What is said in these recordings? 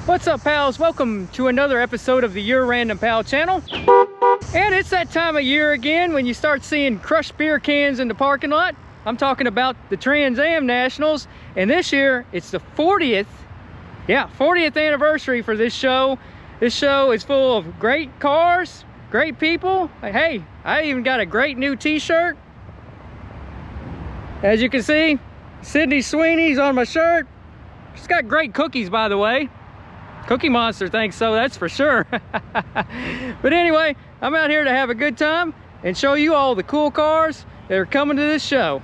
What's up, pals? Welcome to another episode of the Your Random Pal channel. And it's that time of year again when you start seeing crushed beer cans in the parking lot. I'm talking about the Trans Am Nationals, and this year it's the 40th anniversary for this show. This show is full of great cars, great people. Hey, I even got a great new t-shirt. As you can see, Sydney Sweeney's on my shirt. She's got great cookies, by the way. Cookie Monster thinks so, that's for sure. But anyway, I'm out here to have a good time and show you all the cool cars that are coming to this show.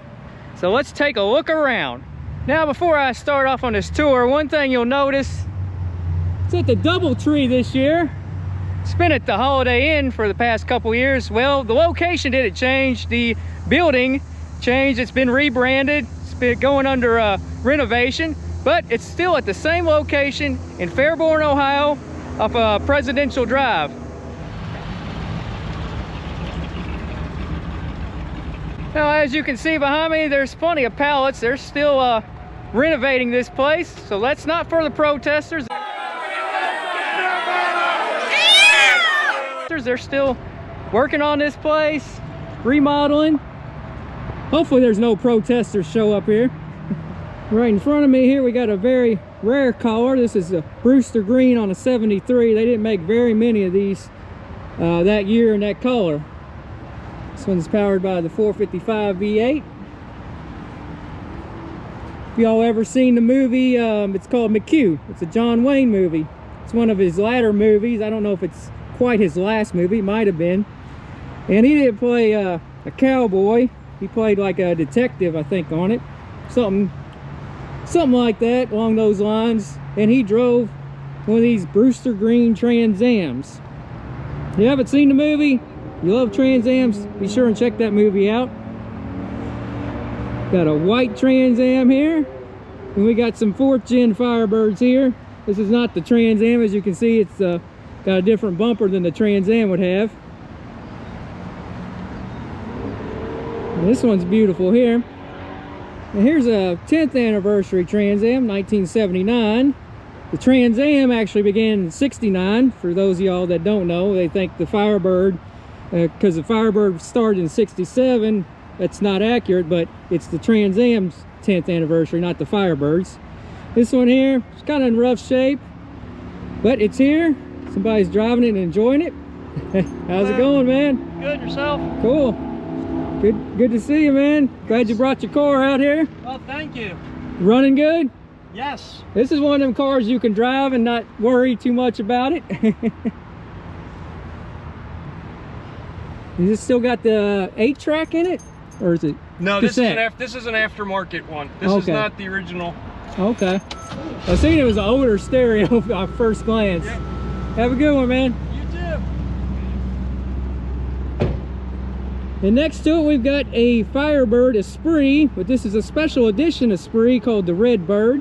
So let's take a look around. Now, before I start off on this tour, one thing you'll notice, it's at the DoubleTree this year. It's been at the Holiday Inn for the past couple years. Well, the location didn't change. The building changed. It's been rebranded. It's been going under renovation, but it's still at the same location in Fairborn, Ohio, off Presidential Drive. Now, as you can see behind me, there's plenty of pallets. They're still renovating this place, so that's not for the protesters. They're still working on this place, remodeling. Hopefully there's no protesters show up here. Right in front of me here, we got a very rare color. This is a Brewster Green on a 73. They didn't make very many of these that year in that color. This one's powered by the 455 V8. If y'all ever seen the movie, it's called McHugh. It's a John Wayne movie. It's one of his latter movies. I don't know if it's quite his last movie. It might have been. And he didn't play a cowboy. He played like a detective, I think, on it. Something like that, along those lines. And he drove one of these Brewster Green Trans Ams. If you haven't seen the movie, you love Trans Ams, be sure and check that movie out. Got a white Trans Am here. And we got some 4th gen Firebirds here. This is not the Trans Am. As you can see, it's got a different bumper than the Trans Am would have. And this one's beautiful here. And here's a 10th anniversary Trans Am, 1979. The Trans Am actually began in '69. For those of y'all that don't know, they think the Firebird, because the Firebird started in '67. That's not accurate, but it's the Trans Am's 10th anniversary, not the Firebirds. This one here, it's kind of in rough shape, but it's here. Somebody's driving it and enjoying it. How's it going, man? Good, yourself? Cool. Good to see you, man. Glad you brought your car out here. Well, thank you. Running good? Yes. This is one of them cars you can drive and not worry too much about it. Is it still got the 8-track in it? Or is it No, this is an aftermarket one. This is not the original. Okay. I seen it was an older stereo at first glance. Yep. Have a good one, man. You too. And next to it, we've got a Firebird Esprit, but this is a special edition Esprit called the Red Bird.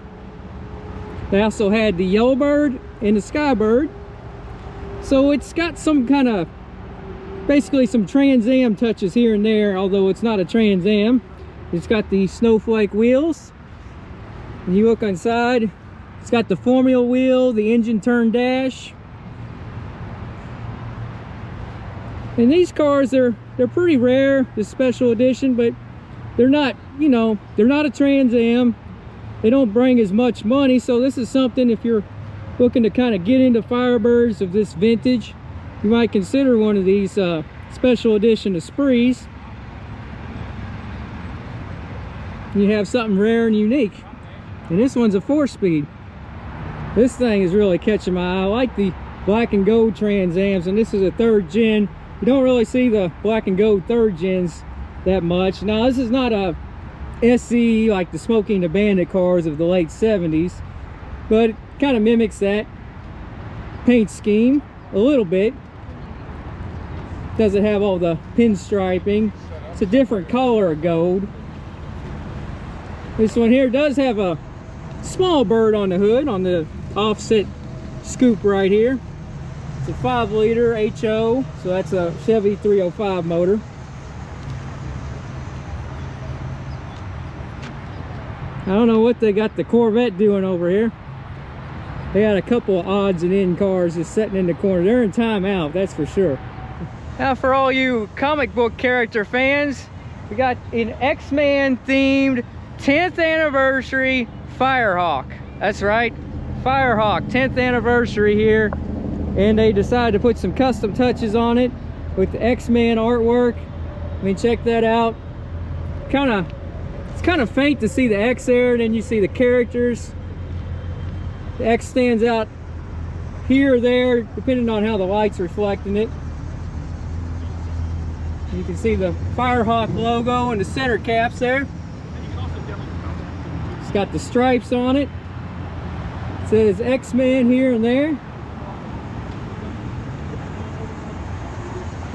They also had the Yellow Bird and the Sky Bird. So it's got some kind of, basically some Trans Am touches here and there, although it's not a Trans Am. It's got the snowflake wheels. And you look inside, it's got the formula wheel, the engine turn dash. And these cars, they're pretty rare, this special edition, but they're not, you know, they're not a Trans Am. They don't bring as much money, so this is something, if you're looking to kind of get into Firebirds of this vintage, you might consider one of these special edition Esprits. You have something rare and unique. And this one's a 4-speed. This thing is really catching my eye. I like the black and gold Trans Ams, and this is a 3rd gen. You don't really see the black and gold 3rd gens that much. Now, this is not a SE like the Smokey and the Bandit cars of the late 70s, but it kind of mimics that paint scheme a little bit. Doesn't have all the pinstriping. It's a different color of gold. This one here does have a small bird on the hood, on the offset scoop right here. It's a 5-liter HO, so that's a Chevy 305 motor. I don't know what they got the Corvette doing over here. They had a couple of odds and end cars just sitting in the corner. They're in timeout, that's for sure. Now for all you comic book character fans, we got an X-Men themed 10th anniversary Firehawk. That's right, Firehawk, 10th anniversary here. And they decided to put some custom touches on it with the X-Men artwork. I mean, check that out. It's kind of faint to see the X there, and then you see the characters. The X stands out here or there, depending on how the light's reflecting it. You can see the Firehawk logo and the center caps there. It's got the stripes on it. It says X-Men here and there.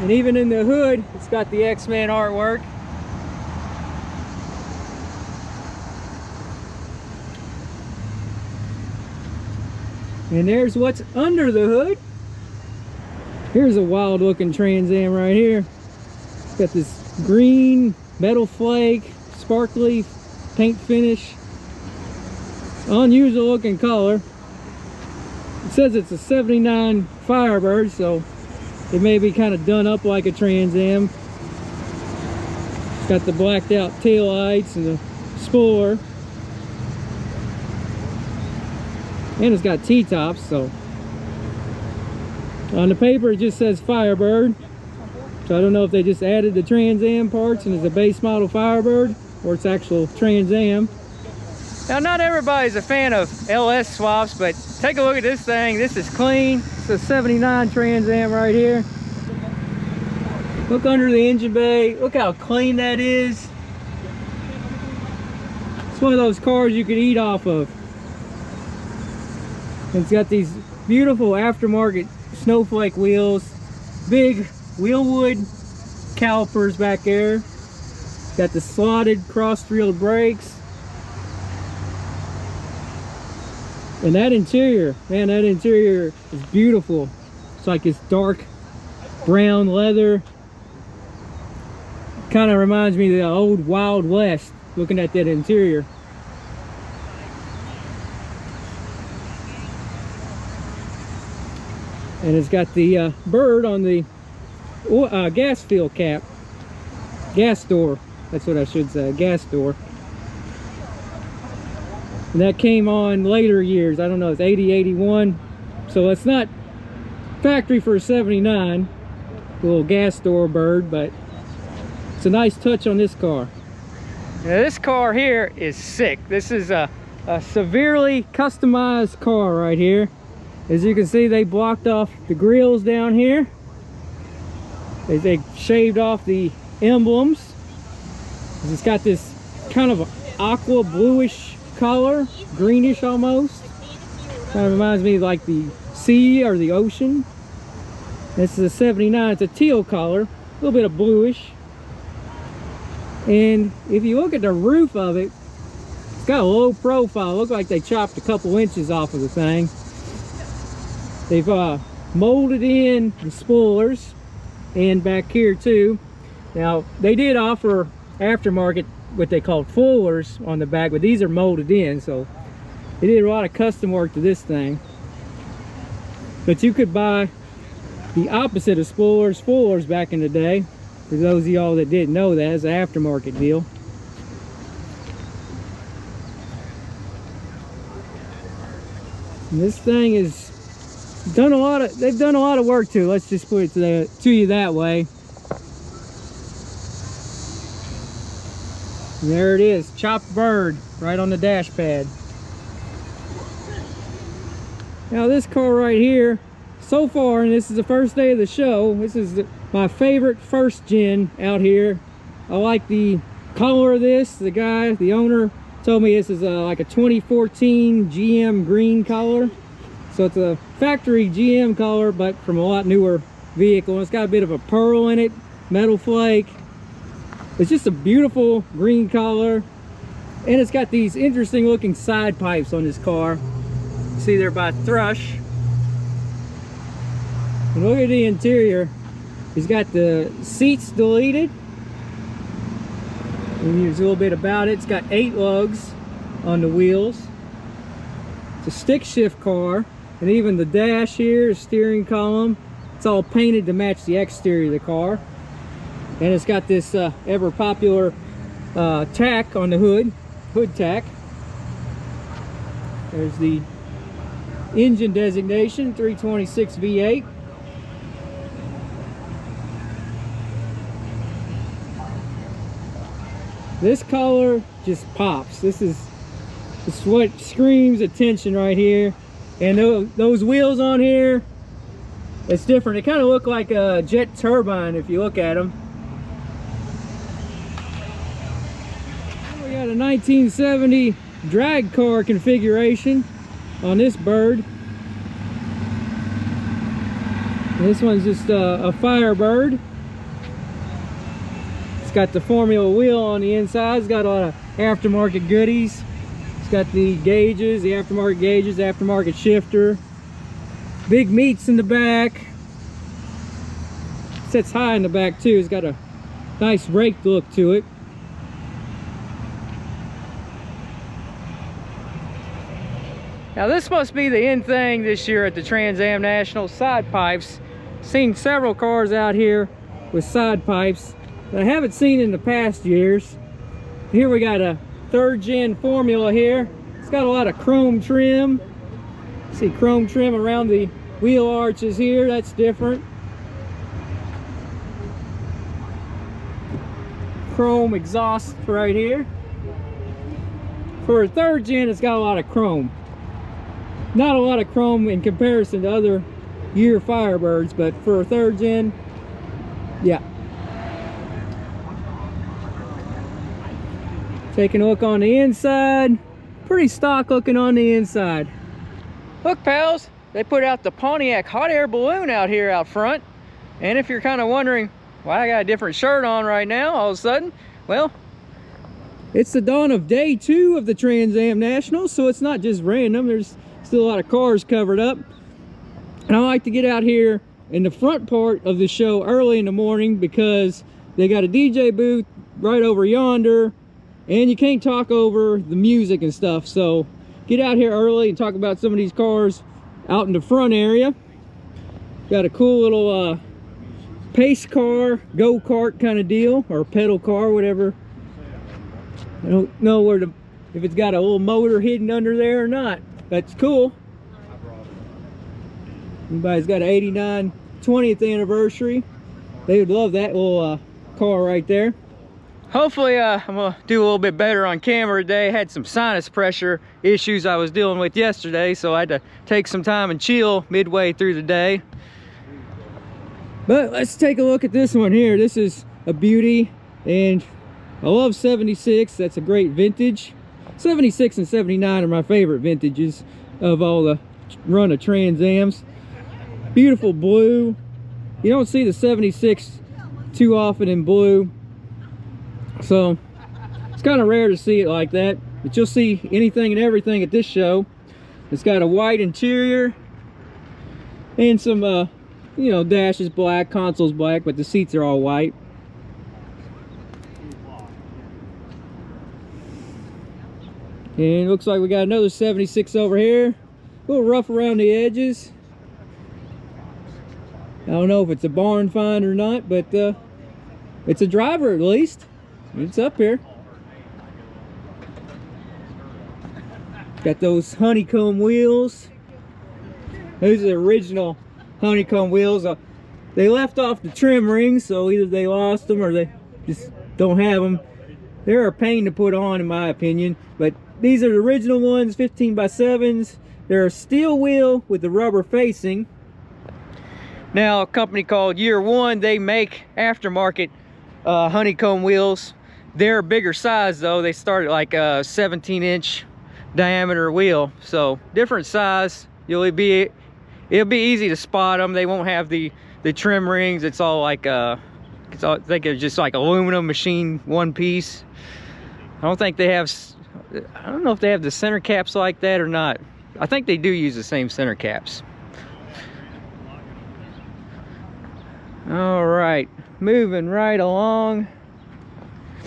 And even in the hood, it's got the X-Men artwork. And there's what's under the hood. Here's a wild looking Trans Am right here. It's got this green metal flake, sparkly paint finish. Unusual looking color. It says it's a 79 Firebird, so it may be kind of done up like a Trans Am. It's got the blacked out tail lights and the spoiler. And it's got T-tops, so. On the paper it just says Firebird. So I don't know if they just added the Trans Am parts and it's a base model Firebird, or it's actual Trans Am. Now not everybody's a fan of LS swaps, but take a look at this thing. This is clean. It's a 79 Trans Am right here. Look under the engine bay. Look how clean that is. It's one of those cars you could eat off of. It's got these beautiful aftermarket snowflake wheels, big wheelwood calipers back there. Got the slotted cross-wheeled brakes. And that interior, man, that interior is beautiful. It's like this dark brown leather. Kind of reminds me of the old Wild West, looking at that interior. And it's got the bird on the gas fill cap. Gas door, that's what I should say, gas door. And that came on later years. I don't know, it's 80, 81. So it's not factory for a 79. The little gas door bird, but it's a nice touch on this car. Now this car here is sick. This is a severely customized car right here. As you can see, they blocked off the grills down here. They shaved off the emblems. It's got this kind of aqua bluish color, greenish almost. Kind of reminds me of like the sea or the ocean. This is a 79. It's a teal color, a little bit of bluish. And if you look at the roof of it, it's got a low profile. It looks like they chopped a couple inches off of the thing. They've molded in the spoilers and back here too. Now they did offer aftermarket what they called fullers on the back, but these are molded in, so they did a lot of custom work to this thing. But you could buy the opposite of spoilers, fullers back in the day. For those of y'all that didn't know that, it's an aftermarket deal. And this thing is done a lot of, they've done a lot of work to, let's just put it to you that way. And there it is, chopped bird right on the dash pad. Now this car right here, so far, and this is the first day of the show, this is my favorite first gen out here. I like the color of this. The guy, the owner, told me this is like a 2014 GM green color. So it's a factory GM color, but from a lot newer vehicle. It's got a bit of a pearl in it, metal flake. It's just a beautiful green color. And it's got these interesting looking side pipes on this car. See, they're by Thrush. And look at the interior. He's got the seats deleted. And there's a little bit about it. It's got 8 lugs on the wheels. It's a stick shift car, and even the dash here, steering column, it's all painted to match the exterior of the car. And it's got this ever popular tack on the hood tack. There's the engine designation, 326 V8. This color just pops. This is what screams attention right here. And those wheels on here, it's different. They kind of look like a jet turbine if you look at them. We got a 1970 drag car configuration on this bird. This one's just a Firebird. It's got the Formula wheel on the inside. It's got a lot of aftermarket goodies. It's got the gauges, the aftermarket shifter. Big meats in the back. Sits high in the back too. It's got a nice raked look to it. Now this must be the in thing this year at the Trans Am National, side pipes. Seen several cars out here with side pipes that I haven't seen in the past years. Here we got a 3rd gen Formula here. It's got a lot of chrome trim. See chrome trim around the wheel arches here, that's different. Chrome exhaust right here. For a 3rd gen, it's got a lot of chrome. Not a lot of chrome in comparison to other year Firebirds, but for a 3rd gen, yeah. Taking a look on the inside, pretty stock looking on the inside. Look pals, they put out the Pontiac hot air balloon out here out front. And if you're kind of wondering why I got a different shirt on right now all of a sudden, well, it's the dawn of day 2 of the Trans Am National, so it's not just random. There's still a lot of cars covered up. And I like to get out here in the front part of the show early in the morning because they got a DJ booth right over yonder and you can't talk over the music and stuff. So get out here early and talk about some of these cars out in the front area. Got a cool little pace car, go-kart kind of deal, or pedal car, whatever. I don't know if it's got a little motor hidden under there or not. That's cool. Anybody's got an 89 20th anniversary, they would love that little car right there. Hopefully I'm gonna do a little bit better on camera today. I had some sinus pressure issues I was dealing with yesterday, so I had to take some time and chill midway through the day. But let's take a look at this one here. This is a beauty, and I love 76. That's a great vintage. 76 and 79 are my favorite vintages of all the run of Trans Ams. Beautiful blue. You don't see the 76 too often in blue, so it's kind of rare to see it like that, but you'll see anything and everything at this show. It's got a white interior and some you know, dash is black, console's black, but the seats are all white. And it looks like we got another 76 over here. A little rough around the edges. I don't know if it's a barn find or not, but it's a driver at least. It's up here. Got those honeycomb wheels. Those are the original honeycomb wheels. They left off the trim rings, so either they lost them or they just don't have them. They're a pain to put on in my opinion, but these are the original ones, 15x7s. They're a steel wheel with the rubber facing. Now a company called Year One, they make aftermarket honeycomb wheels. They're a bigger size though. They start at like a 17-inch diameter wheel, so different size. It'll be easy to spot them. They won't have the trim rings. It's all like I think it's just like aluminum machine one piece. I don't know if they have the center caps like that or not. I think they do use the same center caps. All right, moving right along.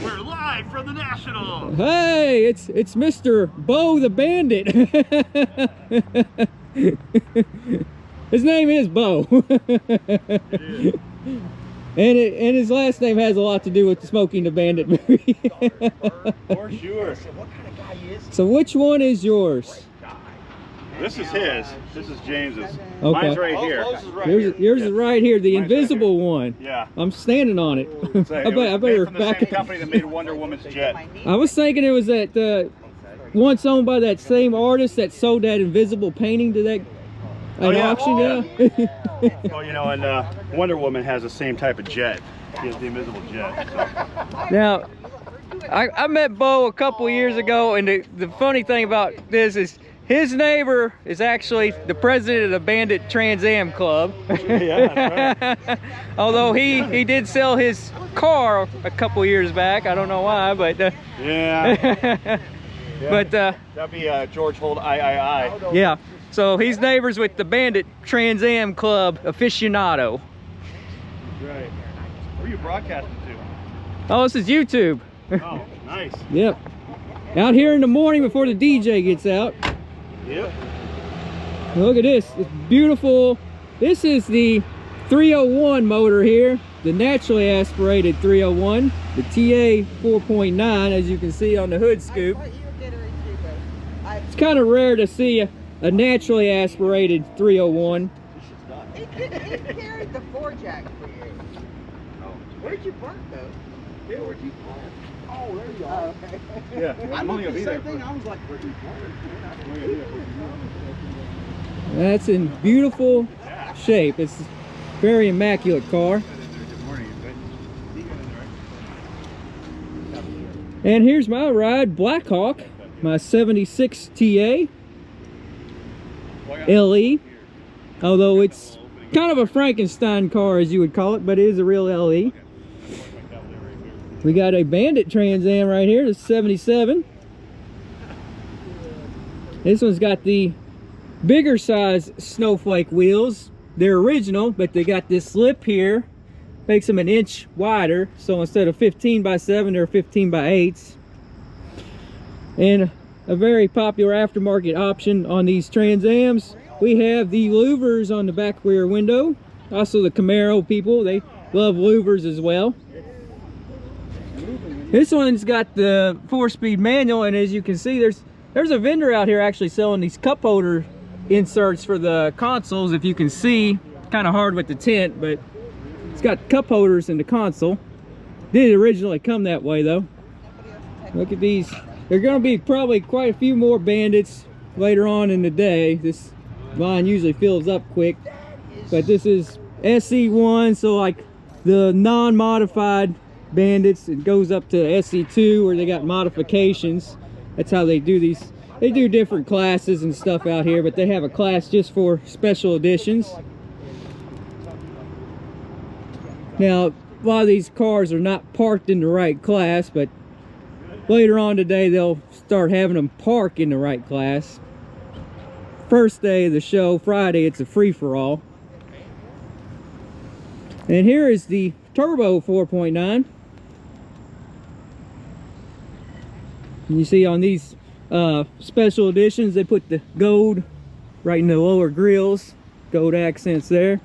We're live from the National. Hey, it's Mr. Bo the Bandit. His name is Bo. It is. And his last name has a lot to do with the Smoking the Bandit movie. For sure. What kind of guy is he? So which one is yours? This is his. This is James's. Okay. Mine's right here. Yours is right here, the Mine's invisible right one. Yeah. I'm standing on it. So I it was better made from the back. same company that made Wonder Woman's jet. I was thinking it was that once owned by that same artist that sold that invisible painting to that auction. Oh, you know, and Wonder Woman has the same type of jet. He has the invisible jet. So. Now, I met Bo a couple years ago, and the funny thing about this is his neighbor is actually the president of the Bandit Trans Am Club. Yeah, that's right. Although he did sell his car a couple years back. I don't know why, but Yeah. but That'd be George Holt III. yeah. So he's neighbors with the Bandit Trans Am Club aficionado. Right. Where are you broadcasting to? Oh, this is YouTube. Oh, nice. Yep. Out here in the morning before the DJ gets out. Yep. Look at this. It's beautiful. This is the 301 motor here, the naturally aspirated 301, the TA 4.9, as you can see on the hood scoop. It's kind of rare to see a naturally aspirated 301. He carried the 4-jack for you. Where'd you park though? Yeah, where'd you park? Oh, there you are. Okay. Yeah, I'm only gonna be there. I was like, where'd you park? That's in beautiful shape. It's a very immaculate car. And here's my ride, Blackhawk, my 76 TA LE. Although it's kind of a Frankenstein car, as you would call it, but it is a real LE. We got a Bandit Trans Am right here, the 77. This one's got the bigger size snowflake wheels. They're original, but they got this lip here, makes them an inch wider. So instead of 15x7, they're 15x8s. And a very popular aftermarket option on these Trans Ams, we have the louvers on the back rear window. Also the Camaro people, they love louvers as well. This one's got the 4-speed manual, and as you can see, there's a vendor out here actually selling these cup holder inserts for the consoles. If you can see, kind of hard with the tint, but it's got cup holders in the console. Didn't originally come that way though. Look at these. There are going to be probably quite a few more Bandits later on in the day. This line usually fills up quick, but this is SE1, so like the non-modified Bandits, it goes up to SE2 where they got modifications. That's how they do these. They do different classes and stuff out here, but they have a class just for special editions. Now, a lot of these cars are not parked in the right class, but later on today they'll start having them park in the right class. First day of the show, Friday, it's a free-for-all. And here is the Turbo 4.9. You see on these special editions, they put the gold right in the lower grills, gold accents there.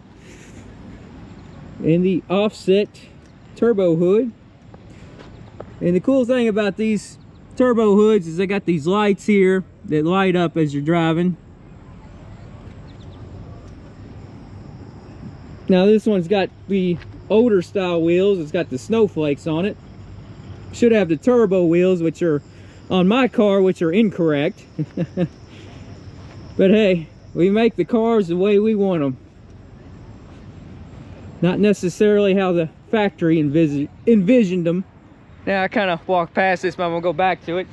And the offset turbo hood. And the cool thing about these turbo hoods is they got these lights here that light up as you're driving. Now this one's got the older style wheels. It's got the snowflakes on it. Should have the turbo wheels, which are on my car, which are incorrect. But hey, we make the cars the way we want them, not necessarily how the factory envisioned them. Now I kind of walked past this, but I'm gonna go back to it.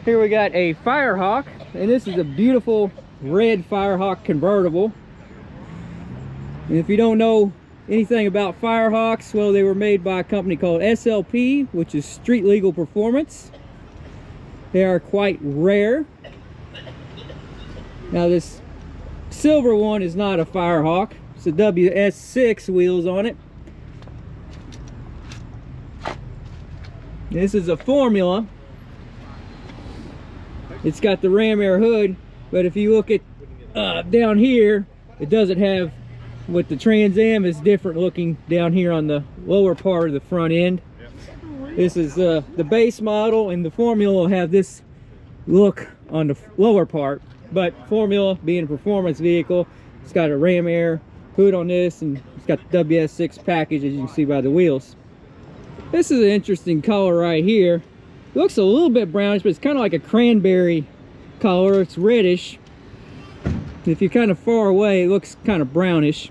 Here we got a Firehawk, and this is a beautiful red Firehawk convertible. And if you don't know anything about Firehawks, well, they were made by a company called SLP, which is Street Legal Performance. They are quite rare. Now this silver one is not a Firehawk. It's a WS6 wheels on it. This is a formula. It's got the ram air hood, but if you look at down here, it doesn't have what the Trans Am is different looking down here on the lower part of the front end. This is the base model, and the formula will have this look on the lower part. But formula being a performance vehicle, it's got a ram air hood on this, and it's got the WS6 package, as you can see by the wheels. This is an interesting color right here. It looks a little bit brownish, but it's kind of like a cranberry color. It's reddish. If you're kind of far away, it looks kind of brownish.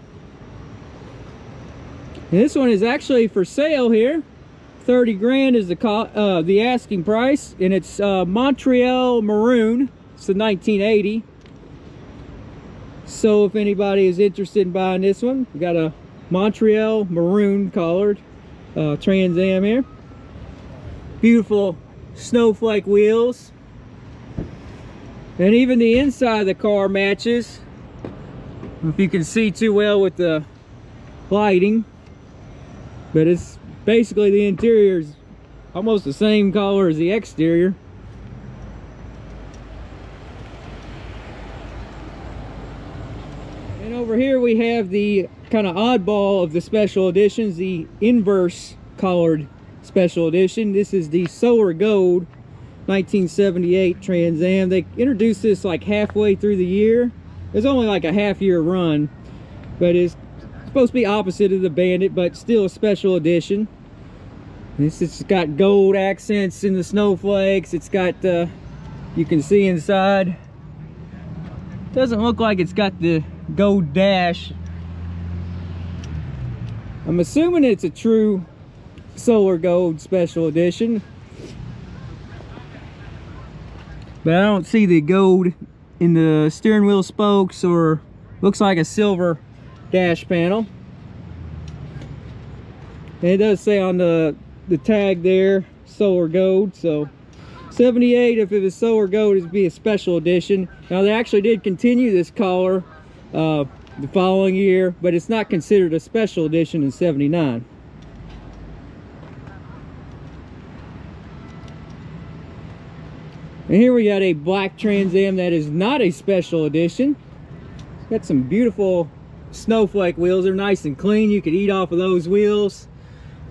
And this one is actually for sale here. 30 grand is the asking price, and it's Montreal maroon. It's a 1980. So if anybody is interested in buying this one, we got a Montreal maroon colored Trans Am here. Beautiful snowflake wheels, and even the inside of the car matches. If you can see too well with the lighting, but it's basically, the interior is almost the same color as the exterior. And over here we have the kind of oddball of the special editions, the inverse colored special edition. This is the Solar Gold 1978 Trans Am. They introduced this like halfway through the year. It's only like a half-year run, but it's supposed to be opposite of the Bandit, but still a special edition. This has got gold accents in the snowflakes. It's got you can see inside. Doesn't look like it's got the gold dash. I'm assuming it's a true Solar Gold special edition, but I don't see the gold in the steering wheel spokes, or looks like a silver dash panel. And it does say on the tag there, Solar Gold. So 78, if it was Solar Gold, it'd be a special edition. Now they actually did continue this color the following year, but it's not considered a special edition in 79. And here we got a black Trans Am that is not a special edition. It's got some beautiful snowflake wheels. They're nice and clean. You could eat off of those wheels.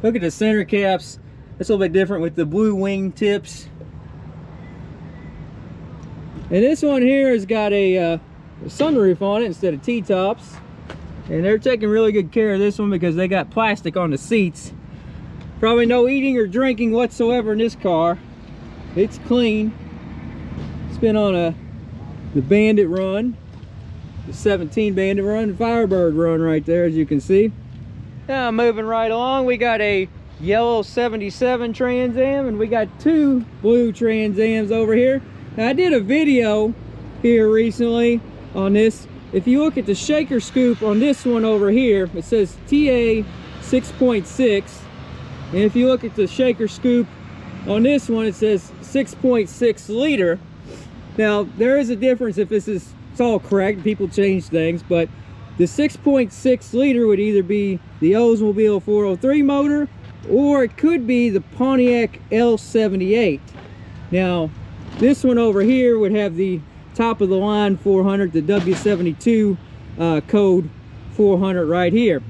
Look at the center caps. That's a little bit different with the blue wing tips. And this one here has got a sunroof on it instead of T-tops. And they're taking really good care of this one because they got plastic on the seats. Probably no eating or drinking whatsoever in this car. It's clean. It's been on the Bandit run, the 17 Bandit run, Firebird run right there, as you can see. Now moving right along, we got a yellow 77 Trans Am, and we got two blue Trans Ams over here. Now I did a video here recently on this. If you look at the shaker scoop on this one over here, it says TA 6.6, and if you look at the shaker scoop on this one, it says 6.6 liter. Now there is a difference if this is, it's all correct, people change things, but the 6.6 liter would either be the Oldsmobile 403 motor, or it could be the Pontiac L78. Now this one over here would have the top of the line 400, the W72 code 400 right here.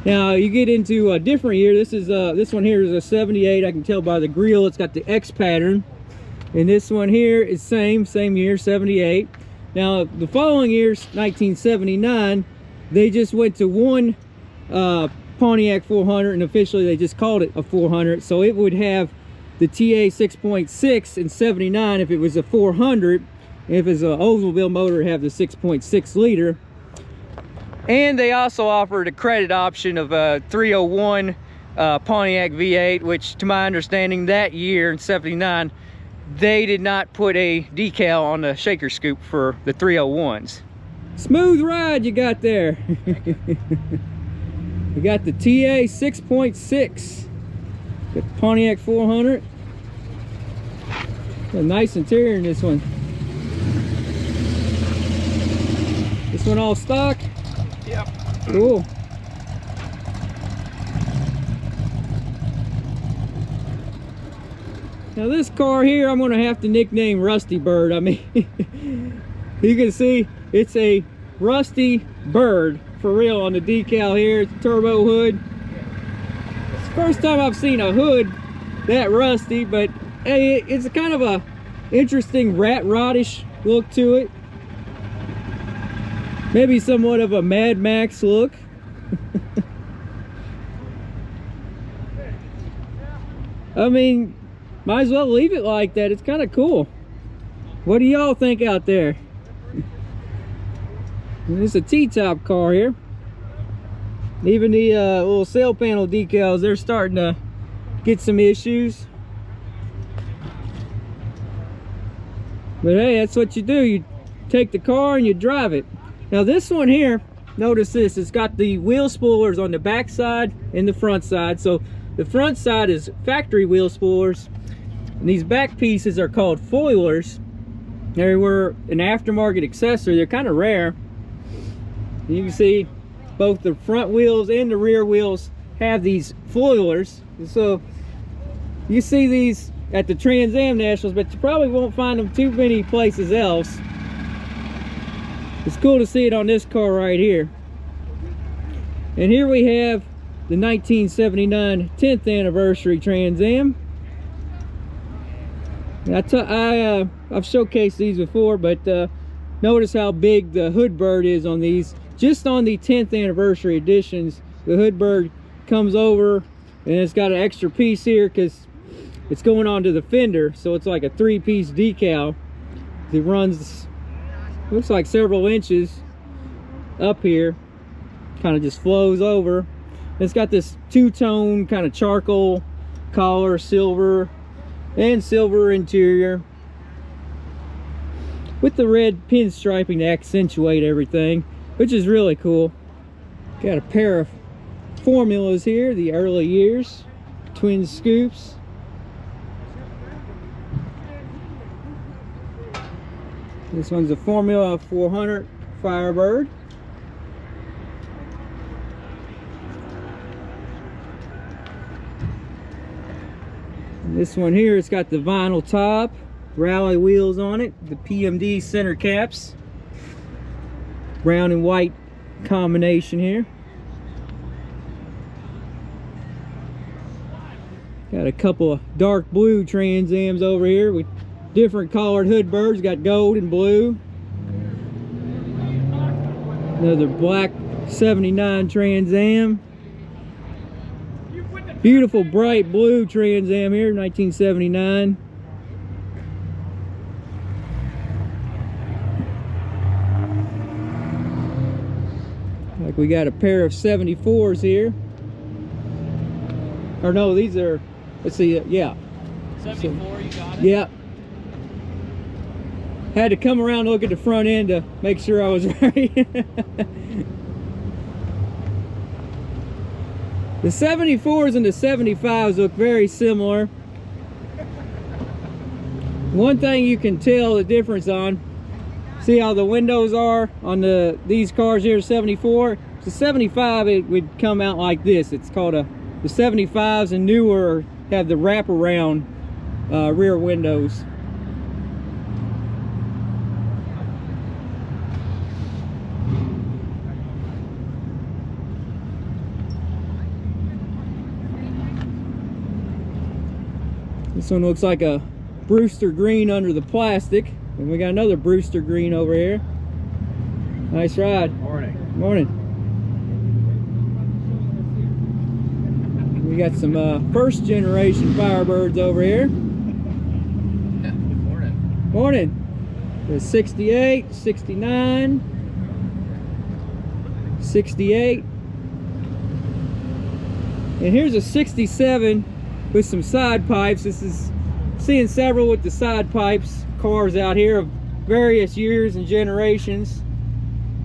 Now you get into a different year. This one here is a 78. I can tell by the grille it's got the X pattern, and this one here is same year, 78. Now the following year's 1979, they just went to one Pontiac 400, and officially they just called it a 400. So it would have the TA 6.6 in 79 if it was a 400. If it's an Oldsmobile motor, it'd have the 6.6 liter. And they also offered a credit option of a 301 Pontiac V8, which to my understanding that year in 79, they did not put a decal on the shaker scoop for the 301s. Smooth ride you got there. We got the TA 6.6. Got the Pontiac 400. A nice interior in this one. This one all stock? Yep. Cool. Now this car here, I'm gonna have to nickname Rusty Bird. I mean, you can see it's a Rusty Bird for real on the decal here. It's a turbo hood. It's the first time I've seen a hood that rusty, but hey, it's a kind of a interesting rat rodish look to it. Maybe somewhat of a Mad Max look. I mean, might as well leave it like that. It's kind of cool. What do y'all think out there? It's a T-top car here. Even the little sail panel decals, they're starting to get some issues. But hey, that's what you do. You take the car and you drive it. Now this one here, notice this. It's got the wheel spoilers on the back side and the front side. So the front side is factory wheel spoilers. And these back pieces are called foilers. They were an aftermarket accessory. They're kind of rare. You can see both the front wheels and the rear wheels have these foilers. And so you see these at the Trans Am Nationals, but you probably won't find them too many places else. It's cool to see it on this car right here. And here we have the 1979 10th anniversary Trans Am. I've showcased these before, but notice how big the hood bird is on these. Just on the 10th anniversary editions, the hood bird comes over and it's got an extra piece here because it's going onto the fender, so it's like a 3-piece decal. It runs, looks like several inches up here, kind of just flows over. It's got this two-tone kind of charcoal collar, silver and silver interior with the red pinstriping to accentuate everything, which is really cool. Got a pair of formulas here, the early years, twin scoops. This one's a Formula 400 Firebird. And this one here, it's got the vinyl top, rally wheels on it, the PMD center caps, brown and white combination here. Got a couple of dark blue Trans Ams over here with different colored hood birds. Got gold and blue. Another black 79 Trans Am. Beautiful bright blue Trans Am here, 1979. Like we got a pair of 74s here. Or no, these are, let's see, yeah. 74, you got it? Yeah. Had to come around and look at the front end to make sure I was right. The 74s and the 75s look very similar. One thing you can tell the difference on, see how the windows are on these cars here, 74. The 75, it would come out like this. It's called the 75s and newer have the wraparound rear windows. This one looks like a Brewster green under the plastic. And we got another Brewster green over here. Nice ride. Morning. Morning. We got some first generation Firebirds over here. Good morning. Morning. There's 68, 69, 68. And here's a 67 with some side pipes. This is seeing several with the side pipes cars out here of various years and generations.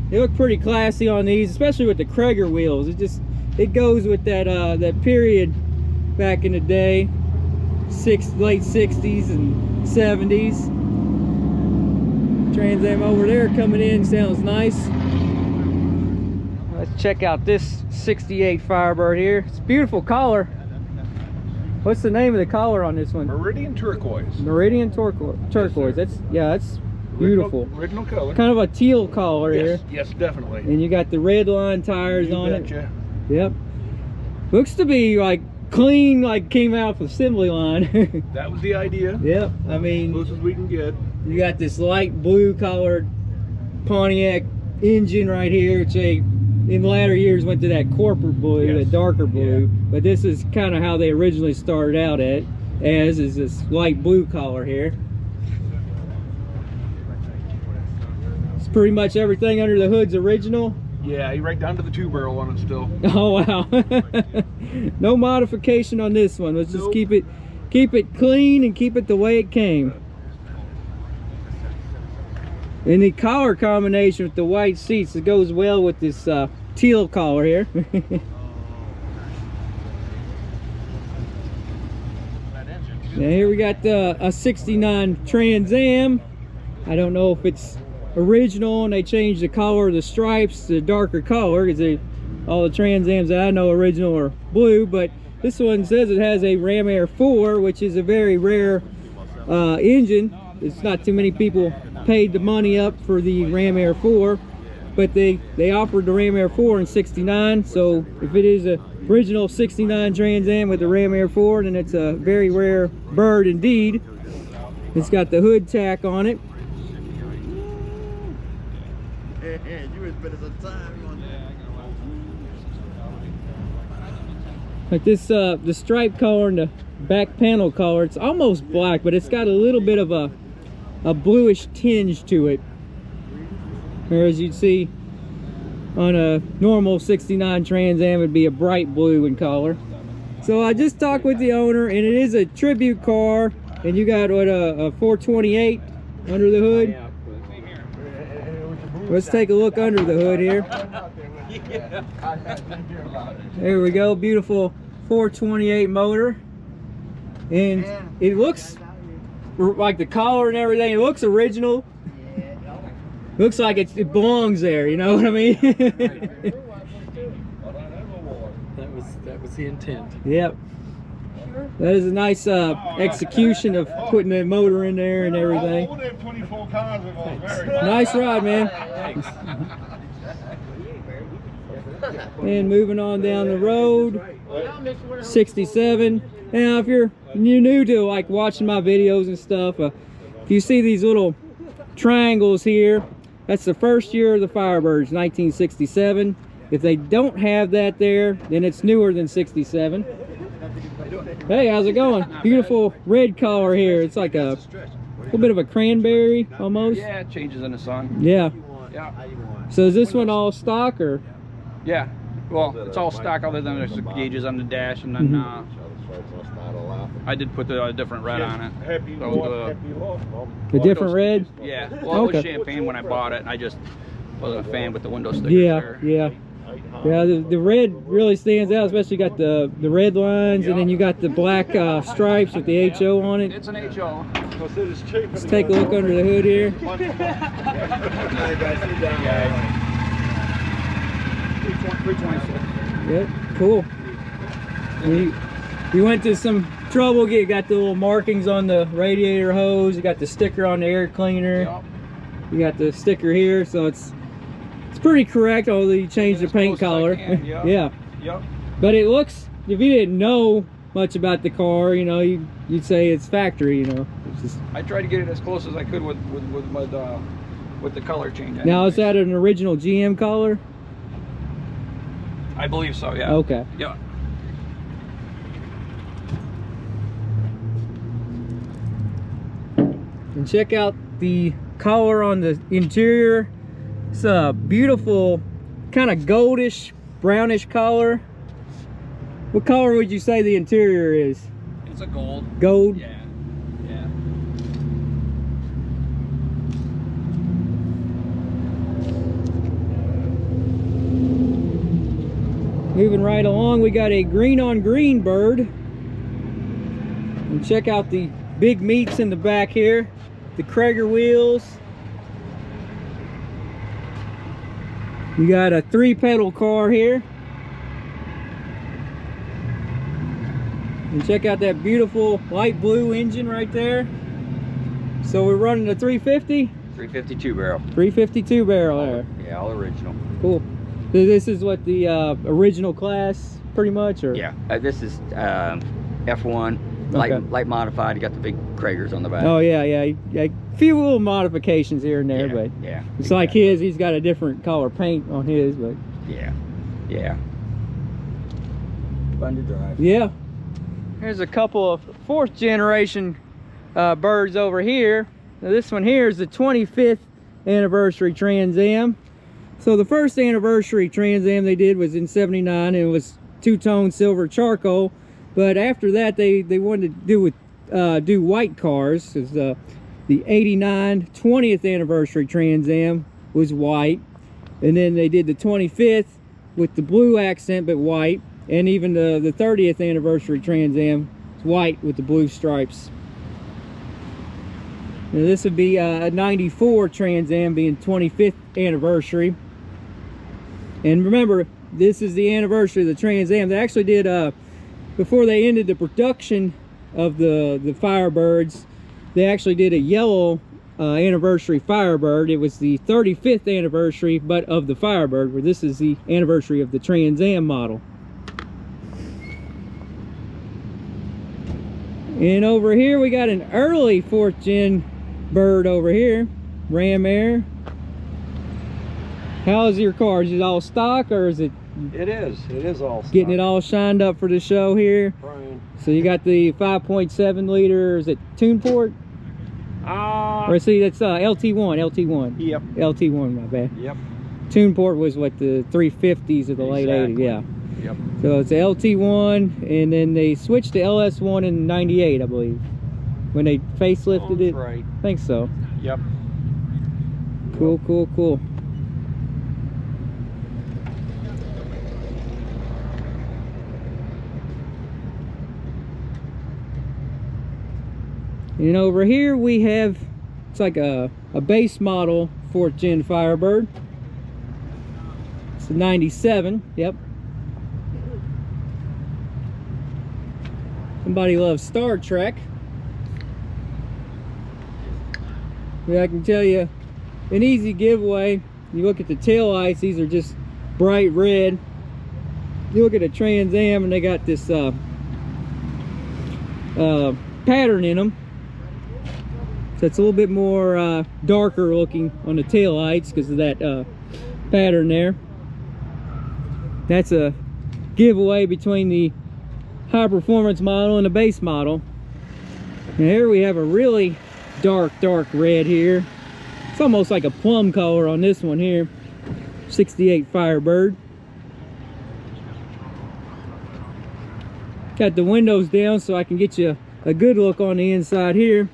They look pretty classy on these, especially with the Krager wheels. It goes with that that period back in the day, late 60s and 70s. Trans Am over there coming in, sounds nice. Let's check out this 68 Firebird here. It's a beautiful color. What's the name of the collar on this one? Meridian turquoise. Meridian turquoise. That's beautiful. Original color. Kind of a teal collar here. Yes, definitely. And you got the red line tires on betcha. it. Yep. Looks to be like clean, like came out from assembly line. That was the idea. Yep. I mean, Close as we can get. you got this light blue colored Pontiac engine right here, which they in latter years went to that corporate blue, that darker blue. Yeah. But this is kind of how they originally started out as is this light blue color here. It's pretty much everything under the hood's original. Yeah, you right down to the 2-barrel on it still. Oh wow. No modification on this one. Let's just keep it clean and keep it the way it came. And the collar combination with the white seats, it goes well with this teal collar here. Now here we got a 69 Trans Am. I don't know if it's original and they changed the color of the stripes to a darker color, because all the Trans Ams that I know original are blue, but this one says it has a Ram Air 4, which is a very rare engine. It's not too many people paid the money up for the Ram Air 4, but they offered the Ram Air 4 in 69, so if it is a original 69 Trans Am with the Ram Air 4, then it's a very rare bird indeed. It's got the hood tack on it. Like this, the stripe color and the back panel color, it's almost black, but it's got a little bit of a bluish tinge to it. Whereas you'd see on a normal 69 Trans Am, it'd be a bright blue in color. So I just talked with the owner, and it is a tribute car, and you got what, a 428 under the hood. Let's take a look under the hood here. There we go, beautiful 428 motor. And it looks like the collar and everything, it looks original. Looks like it belongs there, you know what I mean? That was the intent. Yep. That is a nice execution of putting the motor in there and everything. Nice ride, man. Thanks. And moving on down the road, 67. Now, if you're new to like watching my videos and stuff, if you see these little triangles here, that's the first year of the Firebirds, 1967. If they don't have that there, then it's newer than 67. Hey, how's it going? Beautiful red color here. It's like a little bit of a cranberry almost. Yeah, it changes in the sun. Yeah. Yeah. So is this one all stock or? Yeah. Well, it's all stock other than there's gauges on the dash, and then I did put a different red on it. So the different red? Yeah. Well, it was champagne when I bought it, and I just wasn't a fan with the window stickers there. Yeah. Yeah, the red really stands out, especially got the red lines, and then you got the black stripes with the HO on it. It's an HO. Let's take a look under the hood here. Yep, cool. You went to some trouble, got the little markings on the radiator hose, you got the sticker on the air cleaner, you got the sticker here, so it's pretty correct, although you changed the paint color. Yeah. Yep. But it looks, if you didn't know much about the car, you know, you'd say it's factory, you know. It's just... I tried to get it as close as I could with the color change. Now, is that an original GM color? I believe so, yeah. Okay. Yeah. And check out the color on the interior. It's a beautiful kind of goldish, brownish color. What color would you say the interior is? It's a gold. Gold? Yeah. Yeah. Moving right along, we got a green on green bird. And check out the big meats in the back here. The Krager wheels. You got a 3-pedal car here. And check out that beautiful light blue engine right there. So we're running a 350? 352 barrel. 352 barrel there. Yeah, all original. Cool. So this is what the original class, pretty much, or? Yeah, this is F1, Okay. light modified. You got the big Kragers on the back. Oh yeah, yeah. A few little modifications here and there, yeah, but yeah, it's like his. He's got a different color paint on his, but yeah, yeah. Fun to drive. yeah. Here's a couple of 4th generation birds over here. Now this one here is the 25th anniversary Trans Am. So the first anniversary Trans Am they did was in '79, and it was 2-tone silver charcoal. But after that, they wanted to do white cars. The 89 20th anniversary Trans Am was white, and then they did the 25th with the blue accent but white, and even the 30th anniversary Trans Am is white with the blue stripes. Now this would be a 94 Trans Am being 25th anniversary. And remember, this is the anniversary of the Trans Am. They actually did before they ended the production of the Firebirds, they actually did a yellow anniversary Firebird. It was the 35th anniversary, but of the Firebird, where this is the anniversary of the Trans Am model. And over here we got an early 4th gen bird over here, Ram Air. How's your car? Is it all stock, or is it? It is all stock. Getting it all shined up for the show here. Brian. So you got the 5.7 liter, is it tune port? Or see, that's LT1. Yep. LT1, my bad. Yep. Tune port was what, the 350s of the late 80s, yeah. Yep. So it's LT1, and then they switched to LS1 in '98, I believe, when they facelifted it. Right. I think so. Yep. Cool, cool, cool. And over here we have, it's like a base model 4th gen Firebird. It's a 97, yep. Somebody loves Star Trek. But I can tell you, an easy giveaway, you look at the tail lights, these are just bright red. You look at a Trans Am and they got this pattern in them. So it's a little bit more darker looking on the tail lights because of that pattern there. That's a giveaway between the high performance model and the base model. And here we have a really dark red here. It's almost like a plum color on this one here. 68 Firebird. Got the windows down so I can get you a good look on the inside here.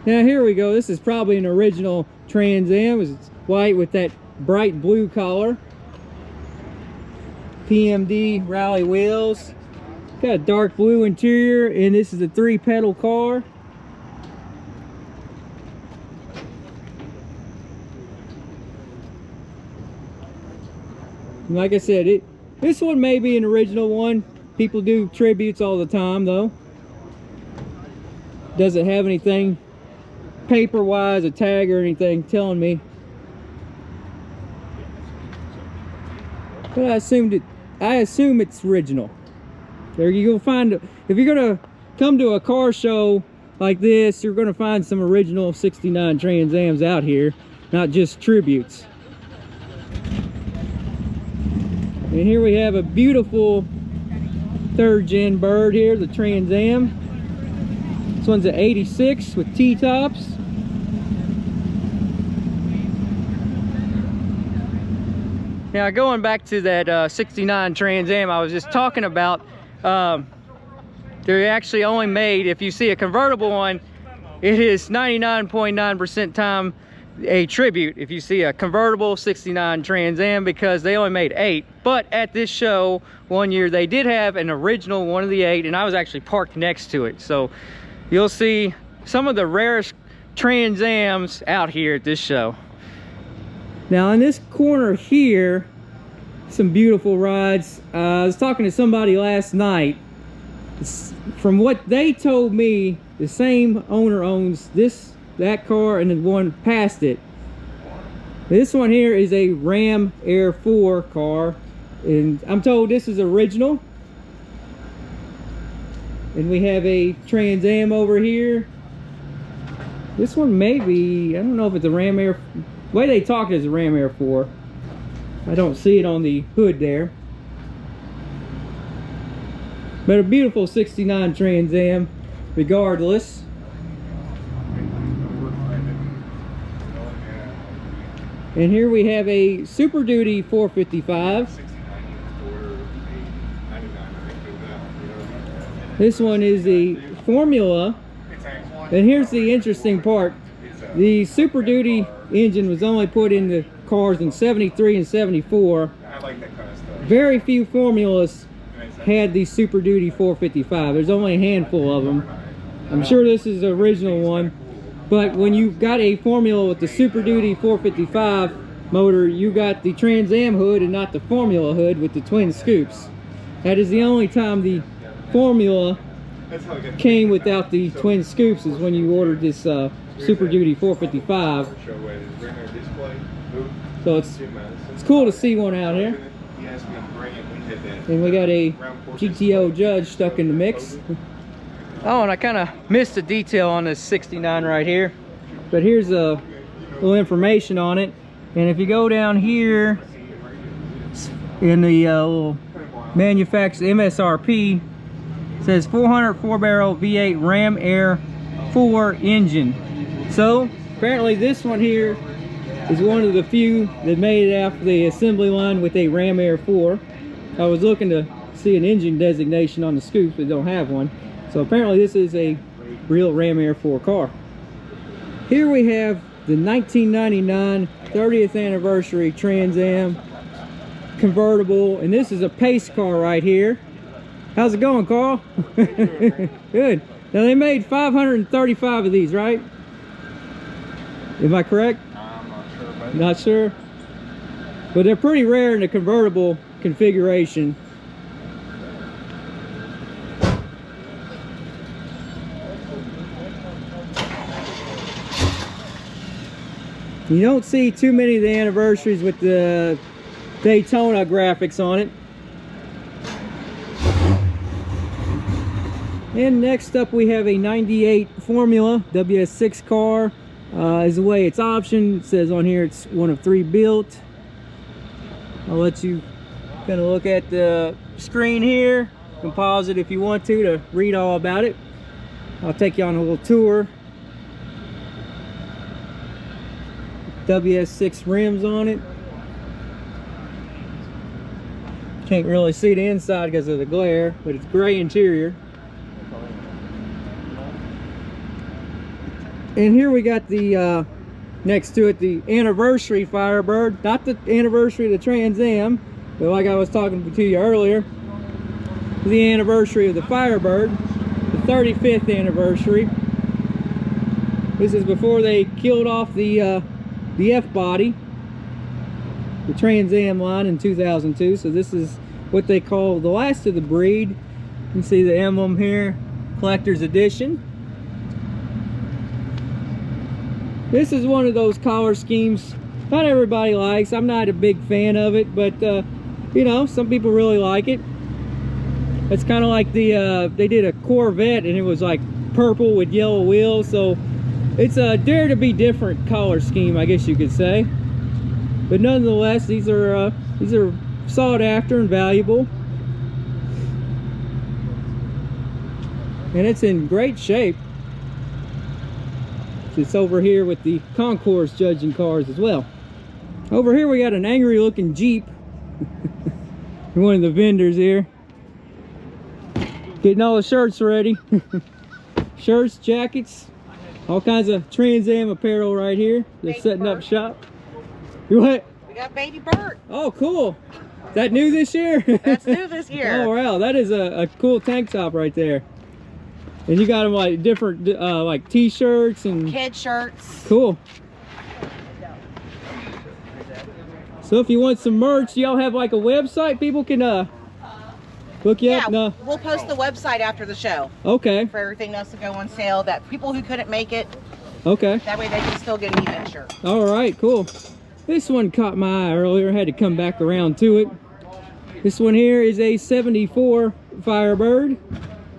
Now here we go. This is probably an original Trans Am. It's white with that bright blue collar. PMD rally wheels. Got a dark blue interior, and this is a 3-pedal car. And like I said, this one may be an original one. People do tributes all the time though. Doesn't have anything paper wise, a tag or anything telling me, but I assume it's original. There you'll find, if you're gonna come to a car show like this, you're gonna find some original 69 Trans Ams out here, not just tributes. And here we have a beautiful 3rd gen bird here, the Trans Am. This one's an 86 with T-tops. Now going back to that 69 Trans Am I was just talking about, they're actually only made, if you see a convertible one, it is 99.9% time a tribute if you see a convertible 69 Trans Am, because they only made 8. But at this show one year they did have an original one of the 8, and I was actually parked next to it. So you'll see some of the rarest Trans Ams out here at this show. Now in this corner here, some beautiful rides. I was talking to somebody last night. From what they told me, the same owner owns that car and the one past it. This one here is a Ram Air 4 car, and I'm told this is original. And we have a Trans Am over here. This one may be, I don't know if it's a Ram Air, the way they talk is a Ram Air 4. I don't see it on the hood there. But a beautiful 69 Trans Am regardless. And here we have a Super Duty 455. This one is the Formula. And here's the interesting part. The Super Duty engine was only put in the cars in 73 and 74. Very few formulas had the Super Duty 455. There's only a handful of them. I'm sure this is the original one. But when you got a formula with the Super Duty 455 motor, you got the Trans Am hood and not the Formula hood with the twin scoops. That is the only time the Formula came without the twin scoops, is when you ordered this Super Duty 455. So it's cool to see one out here. And we got a GTO Judge stuck in the mix. Oh, and I kind of missed a detail on this 69 right here, but here's a little information on it. And if you go down here in the little manufacturer MSRP, it says 404 barrel V8 Ram Air 4 engine. So apparently this one here is one of the few that made it off the assembly line with a Ram Air 4. I was looking to see an engine designation on the scoops, but don't have one. So apparently this is a real Ram Air 4 car. Here we have the 1999 30th anniversary Trans Am convertible, and this is a pace car right here. How's it going, Carl? Good. Now they made 535 of these, right? Am I correct? I'm not sure, but not sure. But they're pretty rare in the convertible configuration. You don't see too many of the anniversaries with the Daytona graphics on it. And next up we have a 98 Formula WS6 car. Is the way it's optioned. It says on here it's one of 3 built. I'll let you kind of look at the screen here. You can pause it if you want to read all about it. I'll take you on a little tour. WS6 rims on it. Can't really see the inside because of the glare, but it's gray interior. And here we got the next to it, the anniversary Firebird. Not the anniversary of the Trans Am, but like I was talking to you earlier, the anniversary of the Firebird, the 35th anniversary. This is before they killed off the F-body, the Trans Am line, in 2002. So this is what they call the last of the breed. You can see the emblem here, collector's edition. This is one of those color schemes not everybody likes. I'm not a big fan of it, but you know, some people really like it. It's kind of like the they did a Corvette and it was like purple with yellow wheels, so it's a dare to be different color scheme, I guess you could say. But nonetheless, these are sought after and valuable, and it's in great shape. It's over here with the concourse judging cars as well. Over here we got an angry looking Jeep. One of the vendors here getting all the shirts ready. Shirts, jackets, all kinds of Trans Am apparel right here. They're setting up shop. What? We got Baby Bert. Oh, cool. Is that new this year? That's new this year. Oh wow, that is a cool tank top right there. And you got them like different like t-shirts and kid shirts. Cool. So if you want some merch, do y'all have like a website people can look you Yeah, up? No. we'll post the website after the show Okay. for everything else to go on sale. That people who couldn't make it, Okay. that way they can still get an event shirt. All right, cool. This one caught my eye earlier. I had to come back around to it. This one here is a 74 Firebird,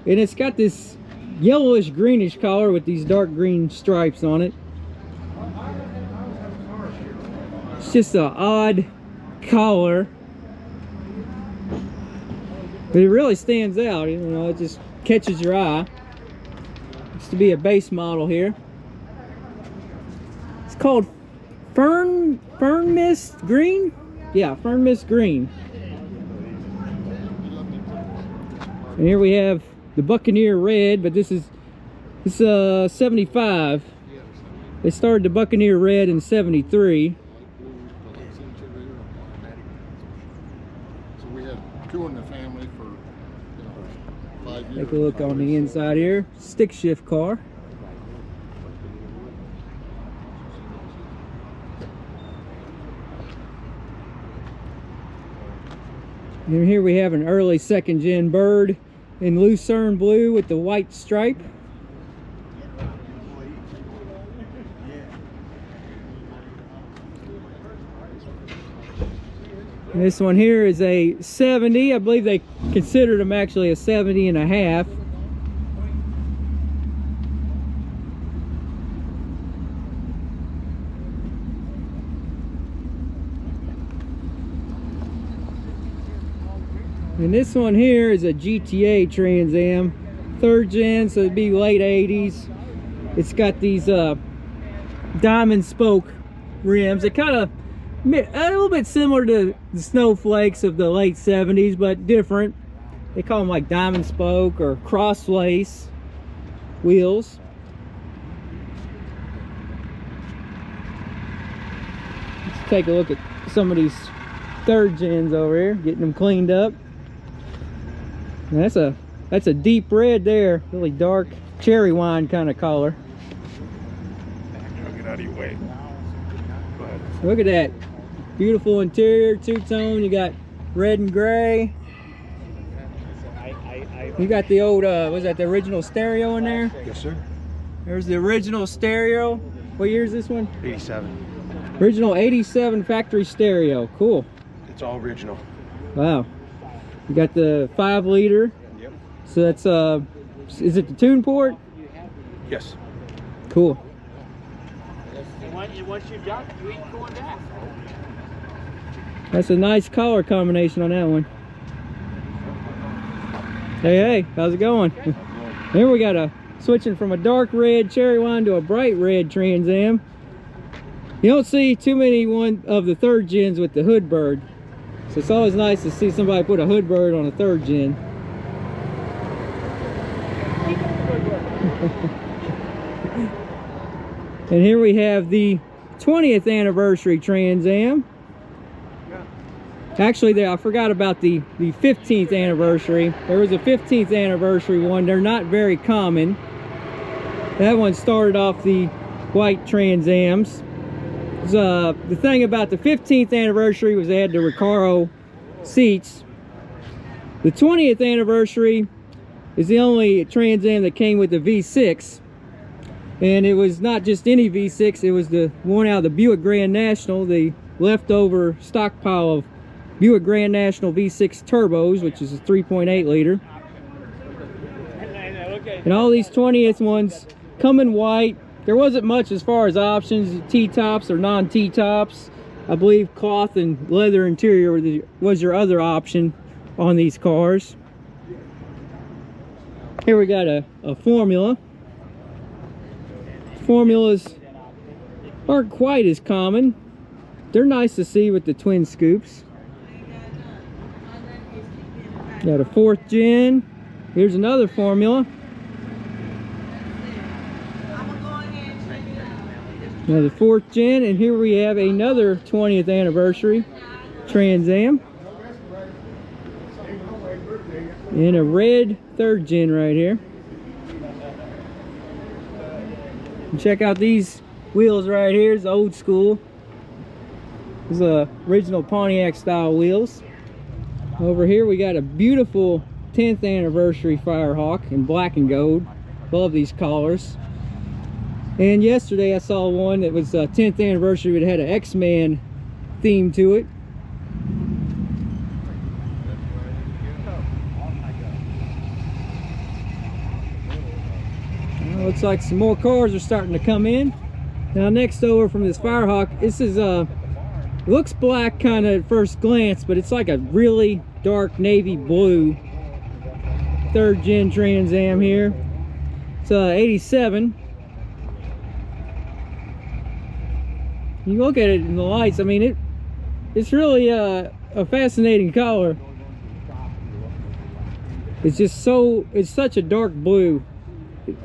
and it's got this yellowish greenish color with these dark green stripes on it. It's just an odd color, but it really stands out. You know, it just catches your eye. It's to be a base model here. It's called Fern Mist Green. Yeah, Fern Mist Green. And here we have the Buccaneer Red, but this is 75. They started the Buccaneer Red in 73. So we had 2 in the family for 5 years. Take a look on the inside here. Stick shift car. And here we have an early 2nd gen bird in lucerne blue with the white stripe. And this one here is a 70. I believe they considered them actually a 70 and a half. And this one here is a GTA Trans Am, 3rd gen, so it'd be late 80s. It's got these diamond spoke rims. They kind of a little bit similar to the snowflakes of the late 70s, but different. They call them like diamond spoke or cross lace wheels. Let's take a look at some of these 3rd gens over here, getting them cleaned up. And that's a deep red there, really dark cherry wine kind of color. Get out of your way. Go ahead. Look at that. Beautiful interior, two-tone. You got red and gray. You got the old, was that the original stereo in there? Yes, sir. There's the original stereo. What year is this one? 87. Original 87 factory stereo. Cool. It's all original. Wow. You got the 5-liter. Yep. So that's, is it the tune port? Yes. Cool. Once you jump, you ain't going back. That's a nice color combination on that one. Hey, how's it going? Here we got switching from a dark red cherry wine to a bright red Trans Am. You don't see too many of the 3rd gens with the hood bird. So it's always nice to see somebody put a hood bird on a 3rd gen. And here we have the 20th anniversary Trans Am. Actually, I forgot about the 15th anniversary. There was a 15th anniversary one. They're not very common. That one started off the white Trans Ams. The thing about the 15th anniversary was they had the Recaro seats. The 20th anniversary is the only Trans Am that came with the V6. And it was not just any V6, it was the one out of the Buick Grand National, the leftover stockpile of Buick Grand National V6 turbos, which is a 3.8 liter. And all these 20th ones come in white. There wasn't much as far as options, T-tops or non-T-tops. I believe cloth and leather interior was your other option on these cars. Here we got a Formula. Formulas aren't quite as common. They're nice to see with the twin scoops. Got a 4th gen. Here's another Formula. Another 4th gen, and here we have another 20th anniversary Trans Am. And a red 3rd gen right here. And check out these wheels right here. It's old school. These are original Pontiac style wheels. Over here we got a beautiful 10th anniversary Firehawk in black and gold. Love these colors. And yesterday I saw one that was 10th anniversary. It had an X-Men theme to it. Well, looks like some more cars are starting to come in. Now next over from this Firehawk, this is it looks black kind of at first glance, but it's like a really dark navy blue 3rd gen Trans Am here. It's 87. You look at it in the lights, I mean it's really a fascinating color. It's just so, it's such a dark blue.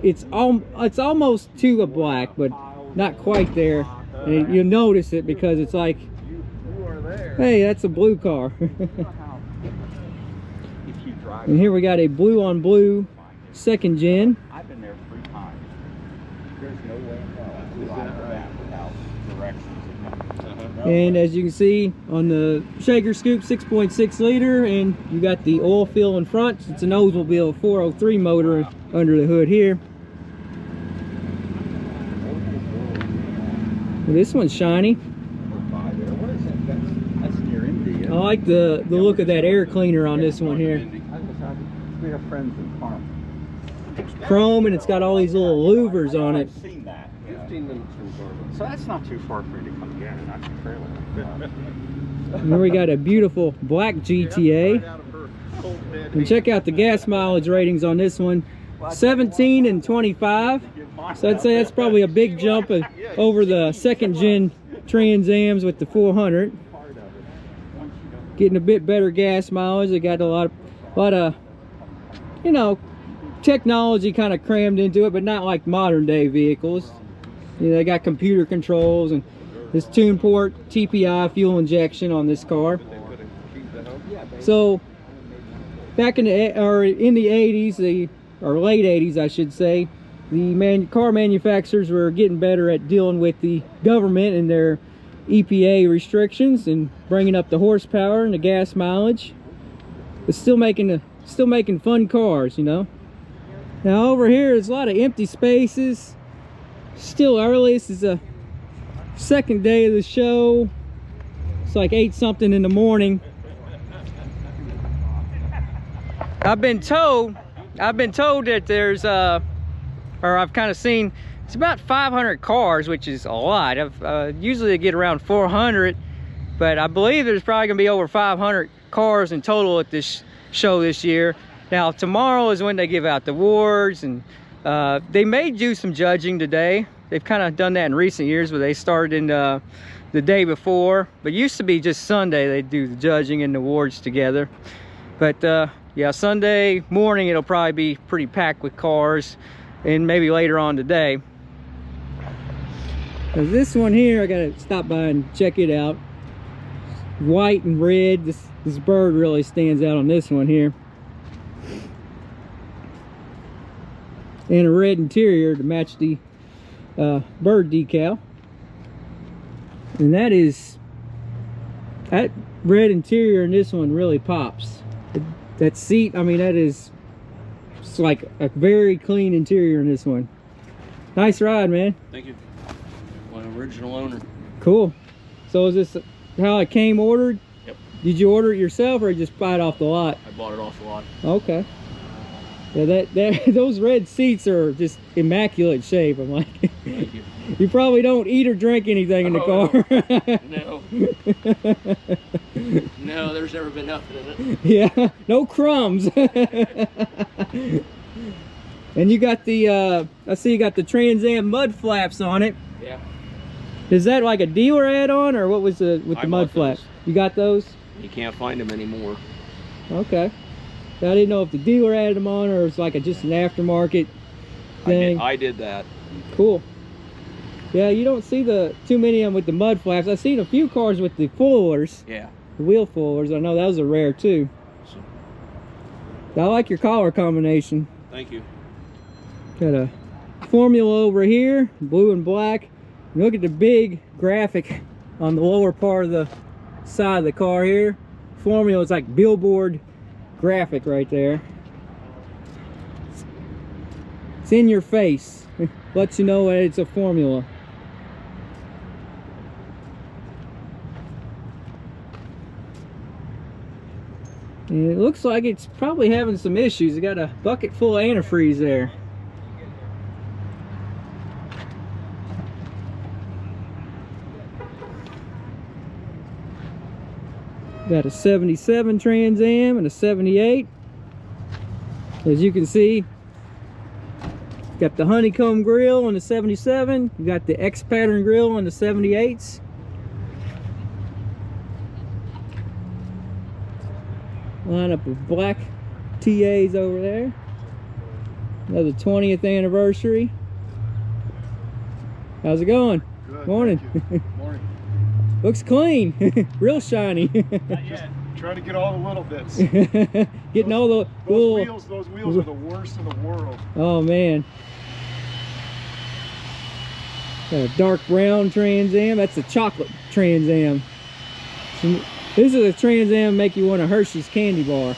It's almost to a black, but not quite there. And you'll notice it because it's like, hey, that's a blue car. And here we got a blue on blue 2nd gen. I've been there 3 times. There's no way in hell without directions. And as you can see on the Shaker Scoop 6.6 liter, and you got the oil fill in front. It's an Oldsmobile 403 motor under the hood here. Well, this one's shiny. What is that? That's near India. I like the look of that air cleaner on this one here. We have friends in farm. Chrome, and it's got all these little louvers on it. I've seen that. 15 minutes from Garden. So that's not too far for you to come get it. That's a trailer. And here we got a beautiful black GTA. And check out the gas mileage ratings on this one. 17 and 25. So I'd say that's probably a big jump over the 2nd gen Trans Ams with the 400. Getting a bit better gas mileage. They got a lot of you know, technology kind of crammed into it, but not like modern day vehicles. You know, they got computer controls and this tune port TPI fuel injection on this car. So back in the 80s, or late 80s I should say, the car manufacturers were getting better at dealing with the government and their EPA restrictions and bringing up the horsepower and the gas mileage, but still making fun cars, you know. Now over here there's a lot of empty spaces. Still early. This is the 2nd day of the show. It's like 8 something in the morning. I've been told that there's or I've kind of seen it's about 500 cars, which is a lot. Usually they get around 400, but I believe there's probably gonna be over 500 cars in total at this show this year. Now tomorrow is when they give out the awards, and they may do some judging today. They've kind of done that in recent years, where they started in the day before, but used to be just Sunday they do the judging and the awards together. But yeah, Sunday morning it'll probably be pretty packed with cars, and maybe later on today. Now this one here, I gotta stop by and check it out. White and red. This bird really stands out on this one here. And a red interior to match the bird decal. And that red interior in this one really pops. That seat, I mean, it's like a very clean interior in this one. Nice ride, man. Thank you. My original owner. Cool. So is this how it came ordered? Yep. Did you order it yourself, or you just buy it off the lot? I bought it off the lot. Okay. Yeah, those red seats are just immaculate shape. I'm like, thank you. You probably don't eat or drink anything in the car. No. No, there's never been nothing in it. Yeah, no crumbs. And you got the, I see you got the Trans Am mud flaps on it. Yeah. Is that like a dealer add-on, or what was with the mud flaps? You got those? You can't find them anymore. Okay. I didn't know if the dealer added them on, or it's like just an aftermarket thing. I did that. Cool. Yeah, you don't see too many of them with the mud flaps. I've seen a few cars with the fullers. Yeah. The wheel fullers. I know those are rare too. I like your color combination. Thank you. Got a Formula over here, blue and black. Look at the big graphic on the lower part of the side of the car here. Formula is like billboard graphic right there. It's in your face. Lets you know that it's a Formula. And it looks like it's probably having some issues. It got a bucket full of antifreeze there. Got a 77 Trans Am and a 78. As you can see, got the honeycomb grill on the 77. You got the X pattern grill on the 78s. Lineup of black TAs over there. Another 20th anniversary. How's it going? Good. Morning. Morning. Looks clean. Real shiny. Not yet. Trying to get all the little bits. Getting all the little Those wheels are the worst in the world. Oh man. Got a dark brown Trans Am. That's a chocolate Trans Am. This is a Trans Am make you want a Hershey's candy bar.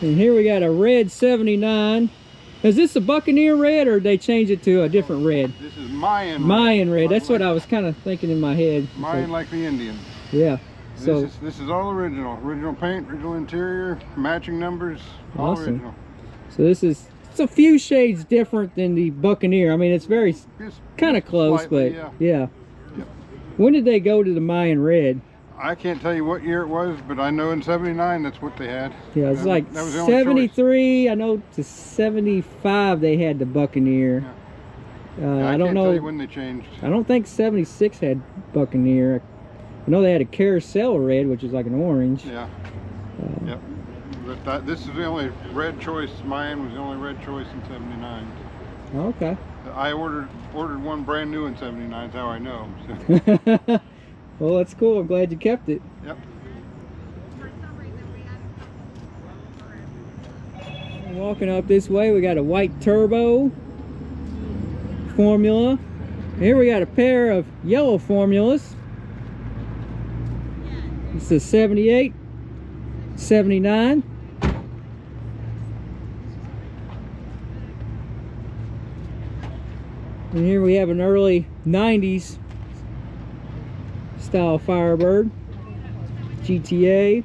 And here we got a red 79. Is this a Buccaneer red, or did they change it to a different red? This is Mayan red. Mayan red. That's what I was kind of thinking in my head. Mayan like the Indians. Yeah. So This is all original. Original paint, original interior, matching numbers, all Awesome. original. So it's a few shades different than the Buccaneer. I mean, it's very Just kind of close, slightly, but yeah. yeah. When did they go to the Mayan red? I can't tell you what year it was, but I know in '79 that's what they had. Yeah, it's like that was the only choice. 73. I know to 75 they had the Buccaneer. Yeah, I don't can't know tell you when they changed. I don't think 76 had Buccaneer. I know they had a Carousel red, which is like an orange. Yeah. Yep. But this is the only red choice. Mayan was the only red choice in '79. Okay. I ordered one brand new in '79. That's how I know. So. Well, that's cool. I'm glad you kept it. Yep. Walking up this way, we got a white turbo Formula. Here we got a pair of yellow Formulas. It's a 78, 79. And here we have an early 90s style Firebird GTA.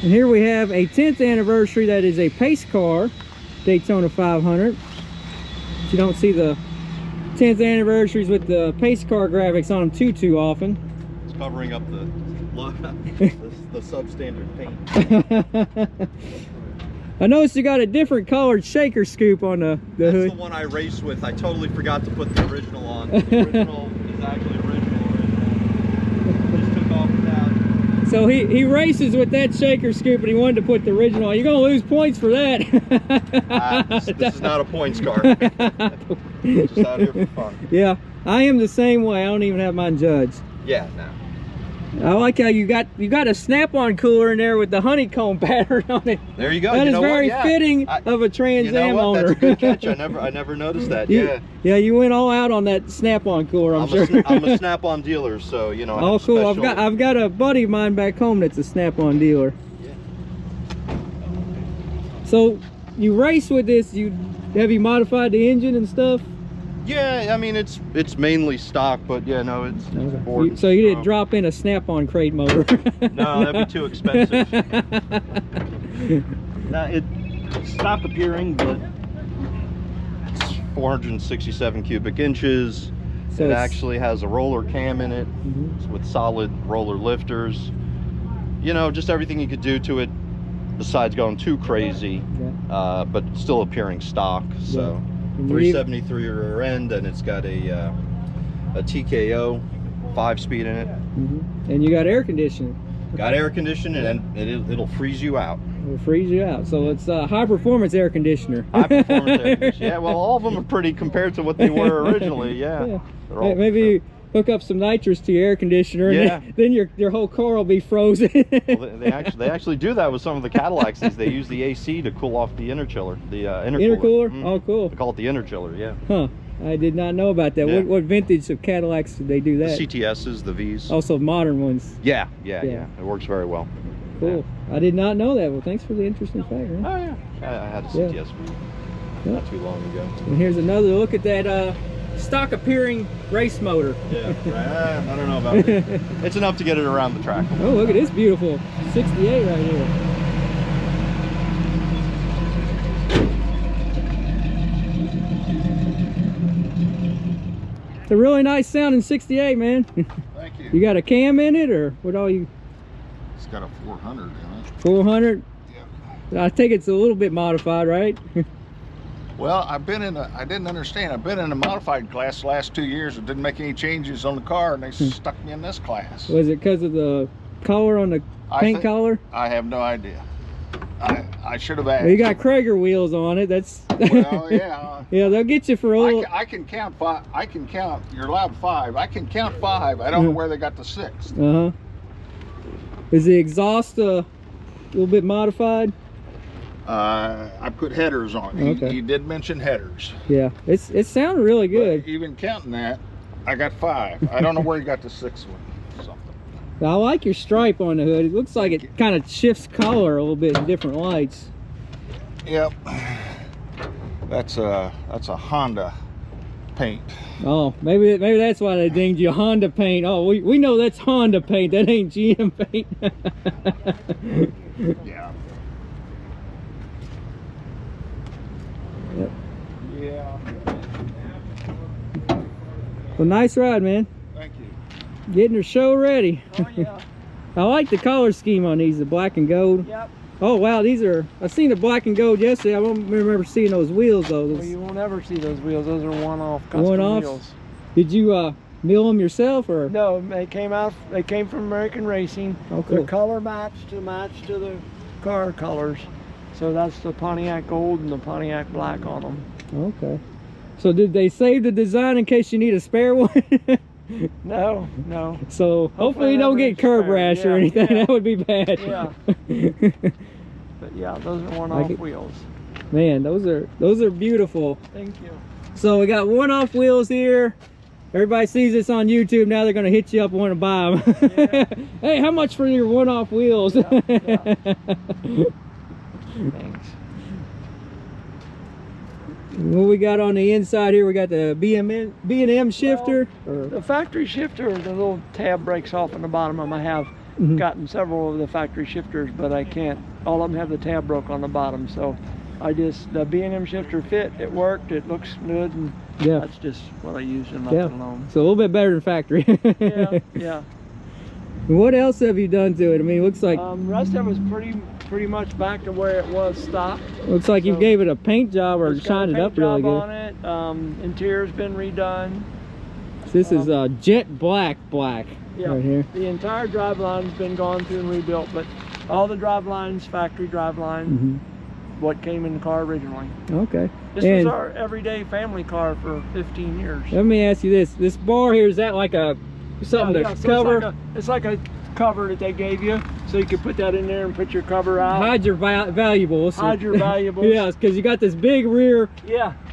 And here we have a 10th anniversary that is a pace car, Daytona 500. But you don't see the 10th anniversaries with the pace car graphics on them too often. It's covering up the substandard paint. I noticed you got a different colored shaker scoop on the That's hood. the one I raced with. I totally forgot to put the original on. The original is actually original. Just took off without. So he races with that shaker scoop, and he wanted to put the original on. You're gonna lose points for that. This is not a points car. Just out here for fun. Yeah, I am the same way. I don't even have mine judged. Yeah, no. I like how you got a snap-on cooler in there with the honeycomb pattern on it. There you go. That You is know what? very Yeah. fitting of a Trans You know Am what? owner. That's a good catch. I never noticed that. Yeah. Yeah, you went all out on that snap-on cooler. I'm sure. I'm a Snap-on dealer, so you know. I have Oh, cool! special- I've got a buddy of mine back home that's a Snap-on dealer. Yeah. So you race with this? Have you modified the engine and stuff? Yeah, I mean it's mainly stock, but yeah, no, it's bored. So you didn't drop in a Snap-on crate motor? No, that'd be too expensive. Now it's stock appearing, but it's 467 cubic inches. So it it's- actually has a roller cam in it with solid roller lifters. You know, just everything you could do to it besides going too crazy, but still appearing stock. So. 373 rear end, and it's got a TKO 5-speed in it. And you got air conditioning. Got air conditioning, and it'll freeze you out. It'll freeze you out. So it's a high performance air conditioner. High performance air conditioner. Yeah, well, all of them are pretty compared to what they were originally. Yeah. Yeah. They're all, Maybe hook up some nitrous to your air conditioner, and then your whole car will be frozen. Well, they actually do that with some of the Cadillacs. They use the AC to cool off the interchiller, the intercooler. Intercooler? Oh, cool. They call it the interchiller. Yeah. Huh. I did not know about that. Yeah. What vintage of Cadillacs did they do that? The CTSs, the Vs. Also modern ones. Yeah. It works very well. Cool. Yeah. I did not know that. Well, thanks for the interesting fact. Huh? Oh yeah. I had a CTS not too long ago. And here's another look at that stock appearing race motor. Yeah. I don't know about it. It's enough to get it around the track. Oh, look at this beautiful 68 right here. It's a really nice sounding 68, man. Thank you. You got a cam in it, or what all you? It's got a 400 in it. 400? Yeah. I think it's a little bit modified, right? Well, I didn't understand. I've been in a modified class the last 2 years. I didn't make any changes on the car, and they stuck me in this class. Was it because of the collar on the paint collar? I have no idea. I should have asked. Well, you got Krager wheels on it. That's Well, yeah. yeah, they'll get you for a little. I can count 5. I can count. You're allowed 5. I can count 5. I don't know where they got the 6th. Is the exhaust a little bit modified? I put headers on. Okay. He did mention headers. Yeah, it sounded really good. But even counting that, I got 5. I don't know where you got the 6th one. I like your stripe on the hood. It looks like it kind of shifts color a little bit in different lights. Yep. That's a Honda paint. Oh, maybe that's why they dinged you Honda paint. Oh, we know that's Honda paint. That ain't GM paint. Yeah. Yep. Yeah. Well, nice ride, man. Thank you. Getting her show ready. Oh, yeah. I like the color scheme on these, the black and gold. Yep. Oh wow, these are, I seen the black and gold yesterday. I don't remember seeing those wheels though. Well, you won't ever see those wheels. Those are one-off custom One-offs? wheels. Did you mill them yourself, or? No, they came from American Racing. Oh, cool. They're color matched to the car colors. So that's the Pontiac gold and the Pontiac black on them. Okay. So did they save the design in case you need a spare one? No. So hopefully you don't get curb rash or anything. Yeah. That would be bad. Yeah. But yeah, those are one-off wheels. Man, those are beautiful. Thank you. So we got one-off wheels here. Everybody sees this on YouTube. Now they're going to hit you up and want to buy them. Yeah. Hey, how much for your one-off wheels? Yeah. Thanks. What we got on the inside here, we got the B&M shifter. Well, the factory shifter, the little tab breaks off on the bottom of them. I have gotten several of the factory shifters, but I can't. All of them have the tab broke on the bottom. So the B&M shifter fit. It worked. It looks good, and that's just what I use and left it alone. So a little bit better than factory. Yeah. What else have you done to it? I mean, it looks like the rest of it was pretty much back to where it was stock. Looks like you gave it a paint job or shined it up really good. On it. Interior's been redone. So this is jet black right here. The entire drive line's been gone through and rebuilt, but all the drive lines, factory drive line, what came in the car originally. Okay. This was our everyday family car for 15 years. Let me ask you this: this bar here, is that like something to cover? It's like a cover that they gave you, so you can put that in there and put your cover out. Hide your valuables. Hide your valuables. Yeah, because you got this big rear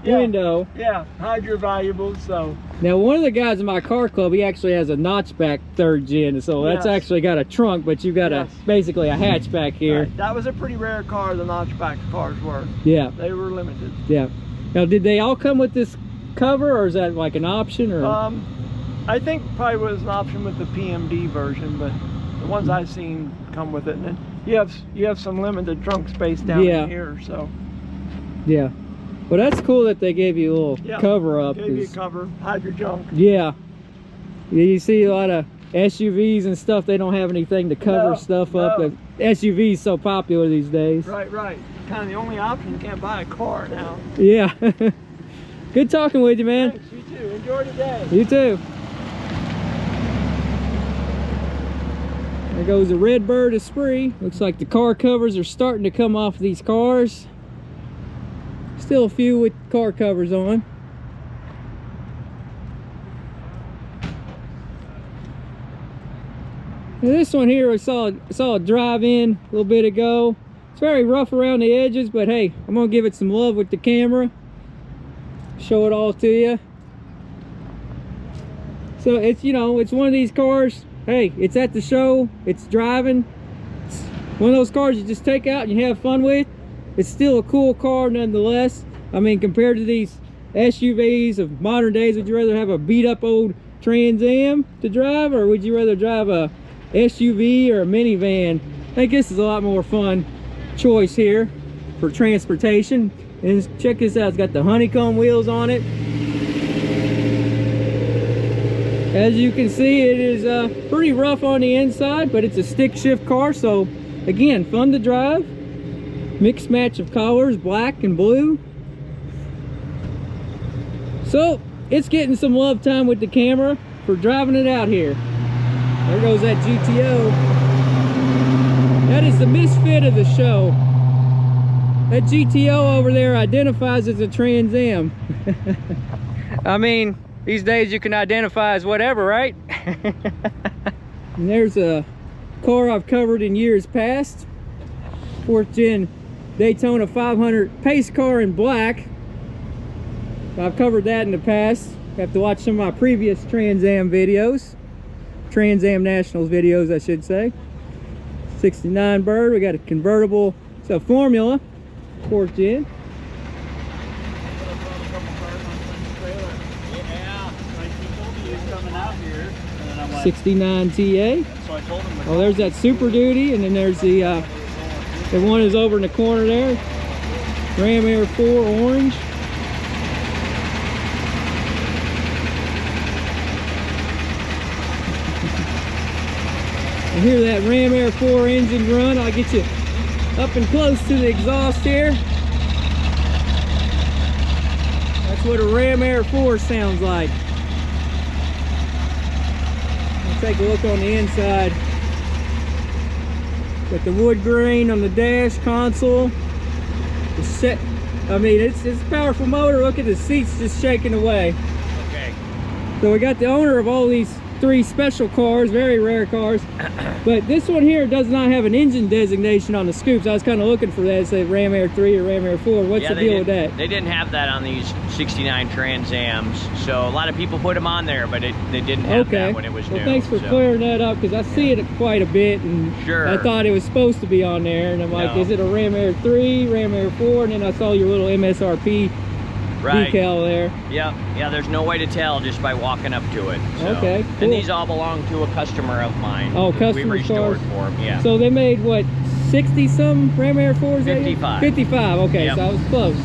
window. Yeah, hide your valuables. So now one of the guys in my car club, he actually has a notchback 3rd gen, so that's actually got a trunk, but you got basically a hatchback here. Right. That was a pretty rare car. The notchback cars were. Yeah. They were limited. Yeah. Now, did they all come with this cover, or is that like an option, or? I think probably was an option with the PMD version, but the ones I've seen come with it. And then you have some limited trunk space down in here, so. Yeah. Well, that's cool that they gave you a little cover up. Gave you a cover, hide your junk. Yeah. You see a lot of SUVs and stuff, they don't have anything to cover stuff up. The SUV is so popular these days. Right. Kind of the only option. You can't buy a car now. Yeah. Good talking with you, man. Thanks, you too. Enjoy the day. You too. There goes a Redbird Esprit. Looks like the car covers are starting to come off these cars. Still a few with car covers on. And this one here, I saw a drive-in a little bit ago. It's very rough around the edges, but hey, I'm gonna give it some love with the camera. Show it all to you. So it's, you know, it's one of these cars. Hey, it's at the show, it's driving. It's one of those cars you just take out and you have fun with. It's still a cool car nonetheless. I mean, compared to these SUVs of modern days, would you rather have a beat up old Trans Am to drive, or would you rather drive a SUV or a minivan? I think this is a lot more fun choice here for transportation. And check this out, it's got the honeycomb wheels on it. As you can see, it is pretty rough on the inside, but it's a stick shift car, so again, fun to drive. Mixed match of colors, black and blue. So it's getting some love time with the camera for driving it out here. There goes that GTO. That is the misfit of the show. That GTO over there identifies as a Trans Am. I mean, these days you can identify as whatever, right? And there's a car I've covered in years past. 4th gen Daytona 500 pace car in black. I've covered that in the past. You have to watch some of my previous Trans Am videos. Trans Am Nationals videos, I should say. 69 bird. We got a convertible. It's a Formula 4th gen. 69 TA. Oh, there's that Super Duty, and then there's the one is over in the corner there. Ram Air 4 orange. You hear that Ram Air 4 engine run? I'll get you up and close to the exhaust here. That's what a Ram Air 4 sounds like. Take a look on the inside. Got the wood grain on the dash console. The set, I mean, it's a powerful motor. Look at the seats just shaking away. Okay. So we got the owner of all these 3 special cars, very rare cars. But this one here does not have an engine designation on the scoops. I was kind of looking for that. It said Ram Air 3 or Ram Air 4. What's the deal with that? They didn't have that on these 69 Trans Ams. So a lot of people put them on there, but they didn't have that when it was new. Well, thanks for clearing that up, because I see it quite a bit, and I thought it was supposed to be on there. And I'm like, is it a Ram Air 3, Ram Air 4? And then I saw your little MSRP decal there. Yep. Yeah, there's no way to tell just by walking up to it. So. Okay, cool. And these all belong to a customer of mine. Oh, customer we restored cars. for them, yeah. So they made, what, 60-some Ram Air 4s? 55. 55, okay, yep. So I was close.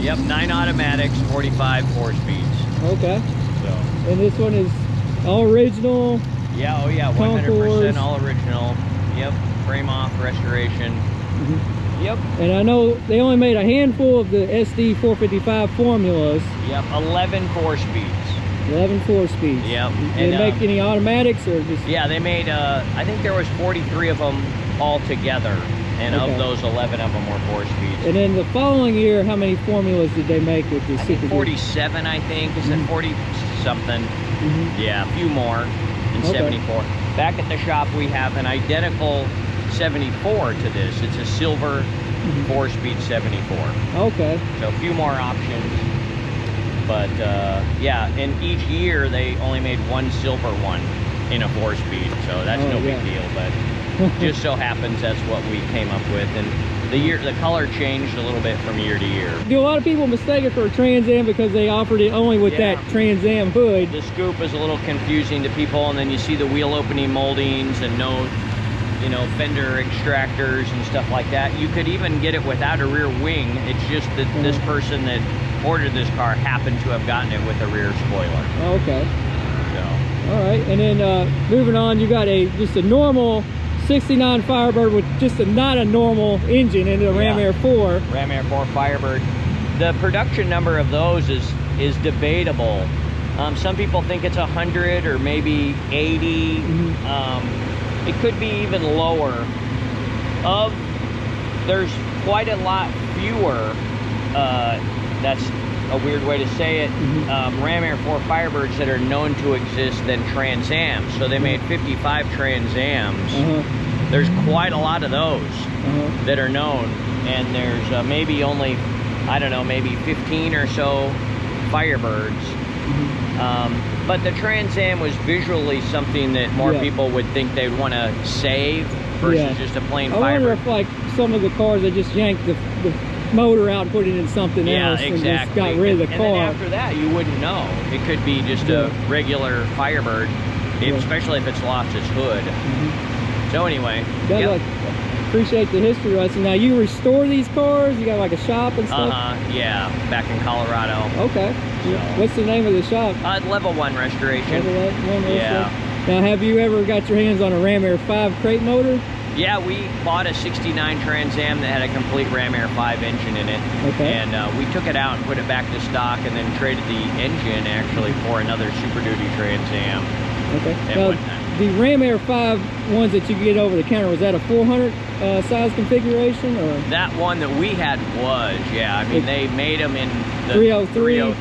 Yep, 9 automatics, 45 4-speeds. Okay. So. And this one is all original? Yeah, oh yeah, 100% all original. Yep, frame off, restoration. Yep. And I know they only made a handful of the SD 455 formulas. Yep, 11 4-speeds. 11 4-speeds. Yep. Did they make any automatics or just? Yeah, they made, I think there was 43 of them all together. And of those, 11 of them were 4-speeds. And then the following year, how many formulas did they make with the Super 47, I think. Is it 40-something? Yeah, a few more in 74. Back at the shop, we have an identical 74 to this. It's a silver 4-speed 74. Okay. So a few more options. But yeah, in each year they only made one silver one in a 4-speed. So that's no big deal. But just so happens that's what we came up with. And the color changed a little bit from year to year. Do a lot of people mistake it for a Trans Am because they offered it only with that Trans Am hood? The scoop is a little confusing to people, and then you see the wheel opening moldings and no, you know, fender extractors and stuff like that. You could even get it without a rear wing. It's just that this person that ordered this car happened to have gotten it with a rear spoiler. Okay. So. All right, and then moving on, you got just a normal 69 Firebird with just not a normal engine in the Ram Air 4. Ram Air 4 Firebird. The production number of those is debatable. Some people think it's 100 or maybe 80. it could be even lower. There's quite a lot fewer, that's a weird way to say it, Ram Air 4 Firebirds that are known to exist than Trans Ams. So they made 55 Trans Ams. There's quite a lot of those that are known, and there's maybe only, I don't know, maybe 15 or so Firebirds. But the Trans Am was visually something that more people would think they'd want to save versus just a plain Firebird. I wonder if, like, some of the cars, they just yanked the motor out and put it in something else and just got rid of the car. And then after that, you wouldn't know. It could be just a regular Firebird, especially if it's lost its hood. So anyway, appreciate the history lesson. Now, you restore these cars? You got like a shop and stuff? Yeah, back in Colorado. Okay. So, what's the name of the shop? Level 1 Restoration. Level 1 Restoration. Yeah. Now, have you ever got your hands on a Ram Air 5 crate motor? Yeah, we bought a 69 Trans Am that had a complete Ram Air 5 engine in it. Okay. And we took it out and put it back to stock, and then traded the engine actually for another Super Duty Trans Am. Okay. Now, the Ram Air 5 ones that you get over the counter, was that a 400 size configuration? Or that one that we had was, yeah. I mean, they made them in the 303 and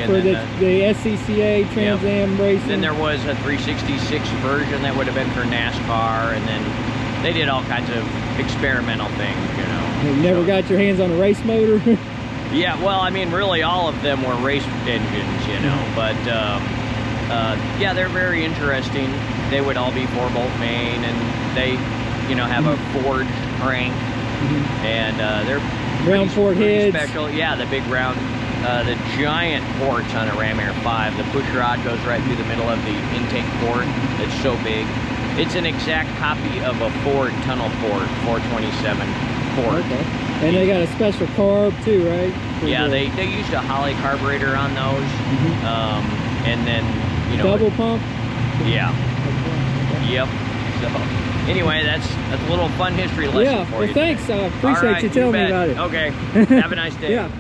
for then the SCCA Trans Am racing. Then there was a 366 version that would have been for NASCAR, and then they did all kinds of experimental things, you know. You never got your hands on a race motor? Yeah, well, I mean, really all of them were race engines, you know, but yeah, they're very interesting. They would all be 4-bolt main, and they, you know, have a forged crank, and they're round port heads. Special. Yeah, the big round, the giant ports on a Ram Air 5. The push rod goes right through the middle of the intake port. It's so big. It's an exact copy of a Ford tunnel port, 427 port. Okay. And they got a special carb too, right? Yeah, they used a Holly carburetor on those, and then, you know, double pump. Yeah. Yep. So anyway, that's a little fun history lesson for you. Well, thanks. I appreciate you telling me about it. Okay. Have a nice day. Yeah.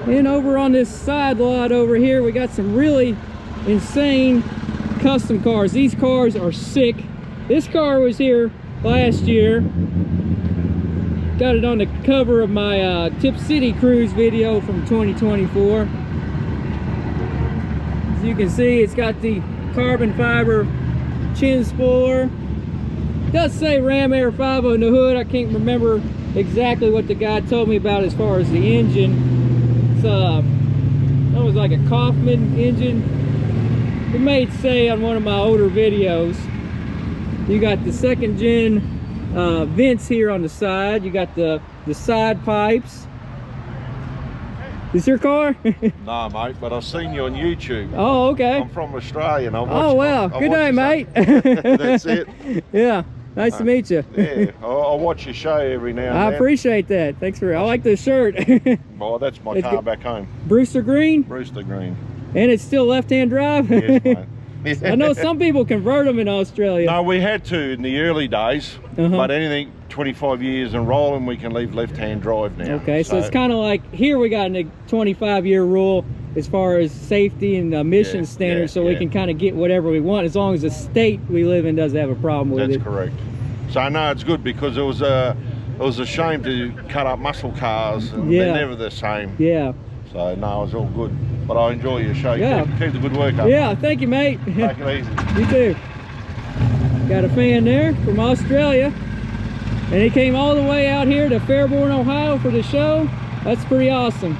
And over on this side lot over here, we got some really insane custom cars. These cars are sick. This car was here last year. Got it on the cover of my Tip City Cruise video from 2024. As you can see, it's got the carbon fiber chin spoiler. It does say Ram Air 5 on the hood. I can't remember exactly what the guy told me about as far as the engine. It's that was like a Kaufman engine. It may say on one of my older videos. You got the second gen vents here on the side. You got the side pipes. Is your car? Nah, mate, but I've seen you on YouTube. Oh, okay. I'm from Australia, and oh, well, good day, mate. That's it. Yeah, nice to meet you. Yeah, I watch your show every now and then. I appreciate that. Thanks for. I like this shirt. Well, that's my car back home. Brewster Green. Brewster Green. And it's still left-hand drive. Yes, mate. I know some people convert them in Australia. No, we had to in the early days, but anything 25 years and rolling, we can leave left-hand drive now. Okay, so it's kind of like here we got a 25-year rule as far as safety and emission standards, so we can kind of get whatever we want as long as the state we live in doesn't have a problem with it. That's correct. So I know it's good because it was a shame to cut up muscle cars, and they're never the same. Yeah. So no, it's all good. But I enjoy your show. Yeah. Keep the good work up. Yeah, thank you, mate. Take it easy. You too. Got a fan there from Australia. And he came all the way out here to Fairborn, Ohio for the show. That's pretty awesome.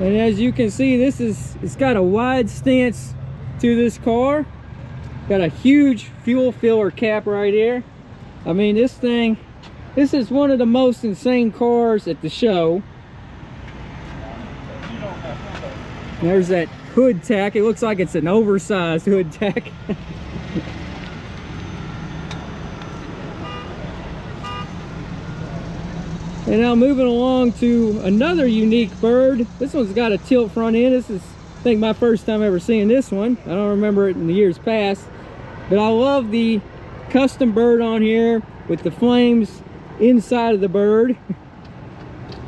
And as you can see, it's got a wide stance to this car. Got a huge fuel filler cap right here. I mean, this is one of the most insane cars at the show. There's that hood tack. It looks like it's an oversized hood tack. And now moving along to another unique bird. This one's got a tilt front end. This is, I think, my first time ever seeing this one. I don't remember it in the years past. But I love the custom bird on here with the flames inside of the bird.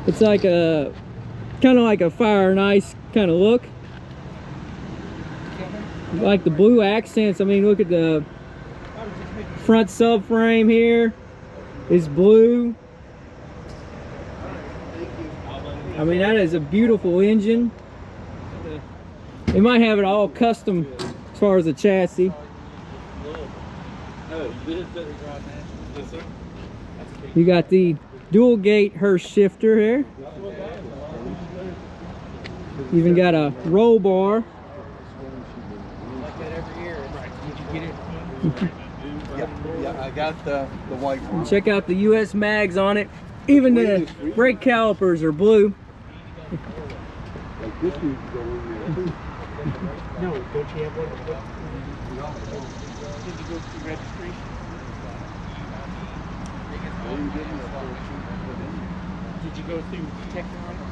It's like kind of like a fire and ice kind of look. Like the blue accents. I mean, look at the front subframe here. It's blue. I mean, that is a beautiful engine. They might have it all custom as far as the chassis. You got the dual gate Hurst shifter here. Even got a roll bar. Yeah, I got the white one. Check out the US mags on it. Even the brake calipers are blue. No, don't you have one? Did you go through registration? Did you go through technology?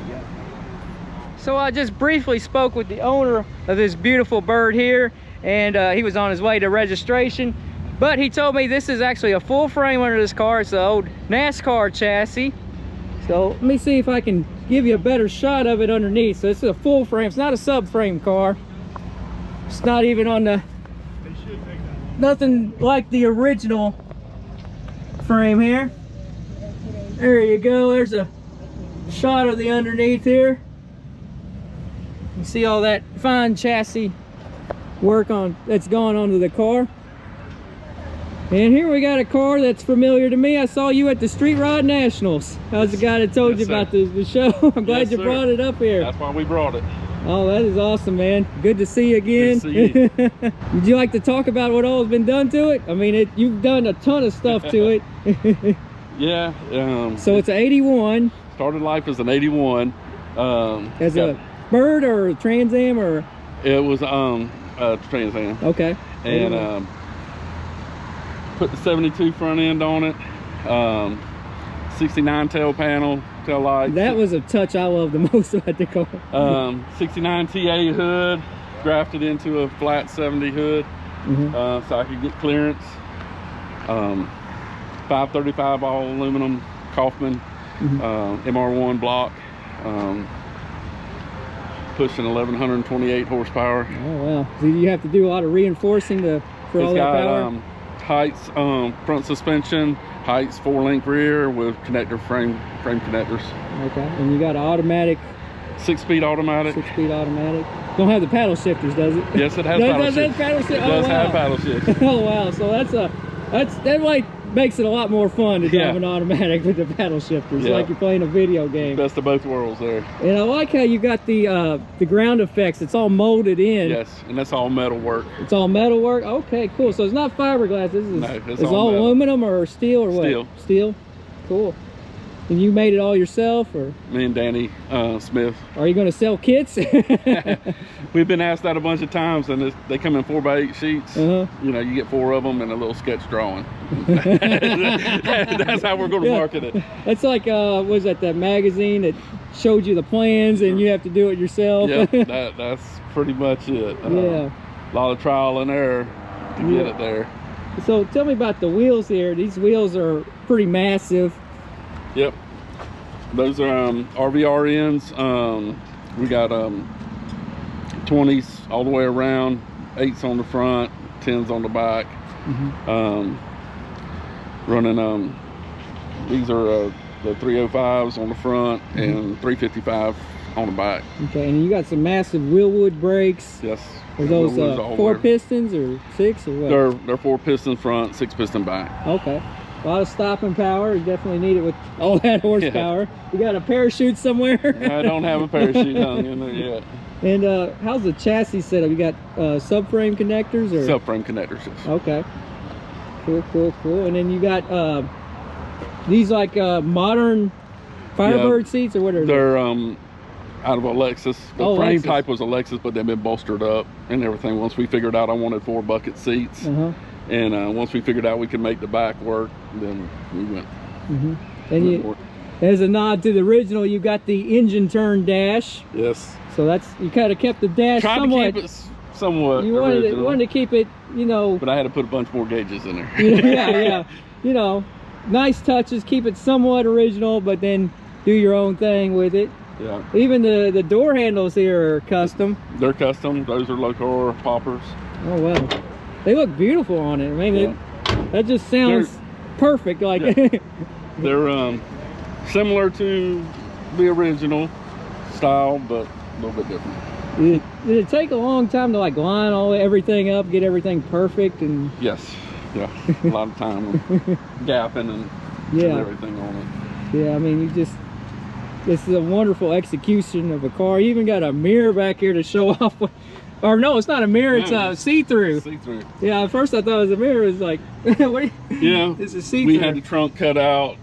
Yeah. So I just briefly spoke with the owner of this beautiful bird here, and he was on his way to registration. But he told me this is actually a full frame under this car. It's the old NASCAR chassis. So let me see if I can give you a better shot of it underneath. So this is a full frame. It's not a subframe car. It's not even on the, nothing like the original frame here. There you go. There's a shot of the underneath here. You see all that fine chassis work on that's gone onto the car. And here we got a car that's familiar to me. I saw you at the Street Rod Nationals. I was the guy that told you about the show. I'm glad you brought it up here. That's why we brought it. Oh, that is awesome, man. Good to see you again. Good to see you. Would you like to talk about what all has been done to it? I mean, you've done a ton of stuff to it. Yeah. So it's an 81. Started life as an 81. As a bird or a Trans Am or? It was Trans Am. Okay. And put the 72 front end on it. 69 tail panel, tail lights. That was a touch I love the most about the car. 69 TA hood, grafted into a flat 70 hood, so I could get clearance. 535 all aluminum Kaufman, MR1 block, pushing 1128 horsepower. Oh wow! So you have to do a lot of reinforcing for all that power. Heights, front suspension, heights 4-link rear with connector frame connectors. Okay, and you got an automatic. 6-speed automatic. 6-speed automatic. Don't have the paddle shifters, does it? Yes, it has paddle shifters. It does have paddle shifters. Oh wow! So that like makes it a lot more fun to drive an automatic with the paddle shifters, like you're playing a video game. Best of both worlds there. And I like how you got the ground effects. It's all molded in. Yes, and that's all metal work. It's all metal work. Okay, cool. So it's not fiberglass. This is all aluminum or steel or what? Steel. Steel. Cool. And you made it all yourself, or? Me and Danny Smith. Are you going to sell kits? We've been asked that a bunch of times, and they come in 4x8 sheets. You know, you get 4 of them and a little sketch drawing. That's how we're going to market it. That's like, was that magazine that showed you the plans and you have to do it yourself? Yeah, that's pretty much it. Yeah. A lot of trial and error to get it there. So tell me about the wheels here. These wheels are pretty massive. Yep, those are RVRNs. We got 20s all the way around, 8s on the front, 10s on the back. Running these are the 305s on the front and 355 on the back. Okay, and you got some massive wheelwood brakes. Yes. Are those 4 pistons or 6 or what? They're 4 piston front, 6 piston back. Okay. A lot of stopping power. You definitely need it with all that horsepower. Yeah. You got a parachute somewhere? I don't have a parachute hung in there yet. And how's the chassis set up? You got subframe connectors? Or? Subframe connectors, yes. Okay. Cool. And then you got these like modern Firebird seats, or what are they? They're out of a Lexus. The frame type was a Lexus, but they've been bolstered up and everything. Once we figured out I wanted 4 bucket seats. And once we figured out we could make the back work, then we went. And as a nod to the original, you got the engine turn dash. Yes. So you kind of kept the dash somewhat. To keep it somewhat you wanted to keep it, you know. But I had to put a bunch more gauges in there. yeah. You know, nice touches. Keep it somewhat original, but then do your own thing with it. Yeah. Even the door handles here are custom. They're custom. Those are local poppers. Oh wow, they look beautiful on it. I mean, that just sounds perfect. Like they're similar to the original style, but a little bit different. Did it take a long time to like line everything up, get everything perfect? And yes, yeah, a lot of time gapping and everything on it. Yeah, I mean, this is a wonderful execution of a car. You even got a mirror back here to show off what, or no, it's not a mirror, it's a see-through. See-through. Yeah, at first I thought it was a mirror. It was like, what? Yeah, it's a see-through. We had the trunk cut out,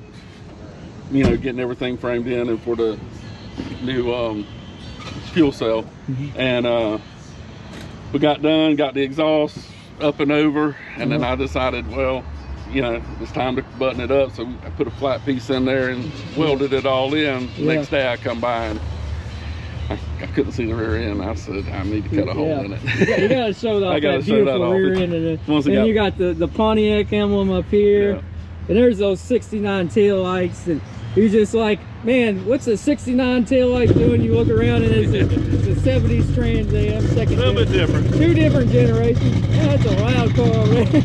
you know, getting everything framed in and for the new fuel cell. And we got done, got the exhaust up and over, and then I decided, well, you know, it's time to button it up. So I put a flat piece in there and welded it all in. Next day I come by and I couldn't see the rear end. I said, I need to cut a hole in it. You gotta show that beautiful rear end. And then you got the Pontiac emblem up here. Yeah. And there's those 69 tail lights. And you're just like, man, what's a 69 tail light doing? You look around and it's a 70s Trans Am, second. A little bit different. Two different generations. Yeah, that's a loud car already.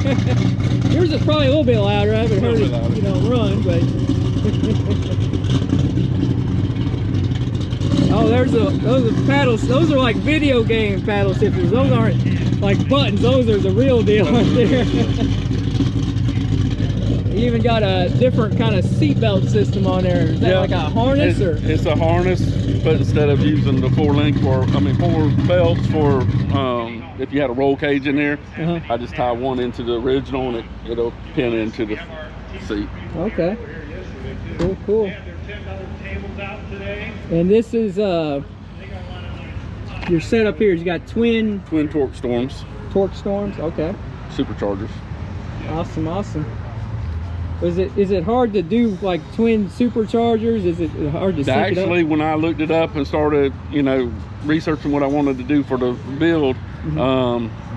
Yours is probably a little bit louder. I haven't heard it, you know, run, but. Oh, those are paddles. Those are like video game paddle shifters. Those aren't like buttons. Those are the real deal right there. You even got a different kind of seatbelt system on there. Is that like a harness? It's a harness, but instead of using the 4 belts for if you had a roll cage in there, I just tie one into the original and it'll pin into the seat. Okay. Cool. And this is your setup here. You got twin torque storms. Torque storms. Okay. Superchargers. Awesome. Is it hard to do like twin superchargers? Is it hard to sync it up? Actually, when I looked it up and started, you know, researching what I wanted to do for the build,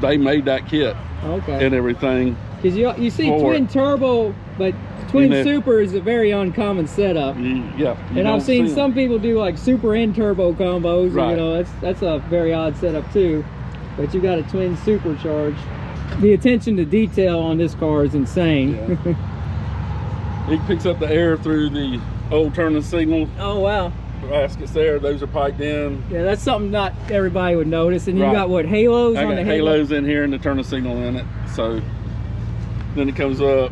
they made that kit and everything. Because you see twin turbo, but twin super is a very uncommon setup. And I've seen some people do like super and turbo combos. Right. And, you know, that's a very odd setup too. But you got a twin supercharged. The attention to detail on this car is insane. Yeah. It picks up the air through the old turning signal. Oh wow. Gaskets there, those are piped in. Yeah, that's something not everybody would notice. And you got what, halos on the halo? Halos in here and the turning signal in it. So then it comes up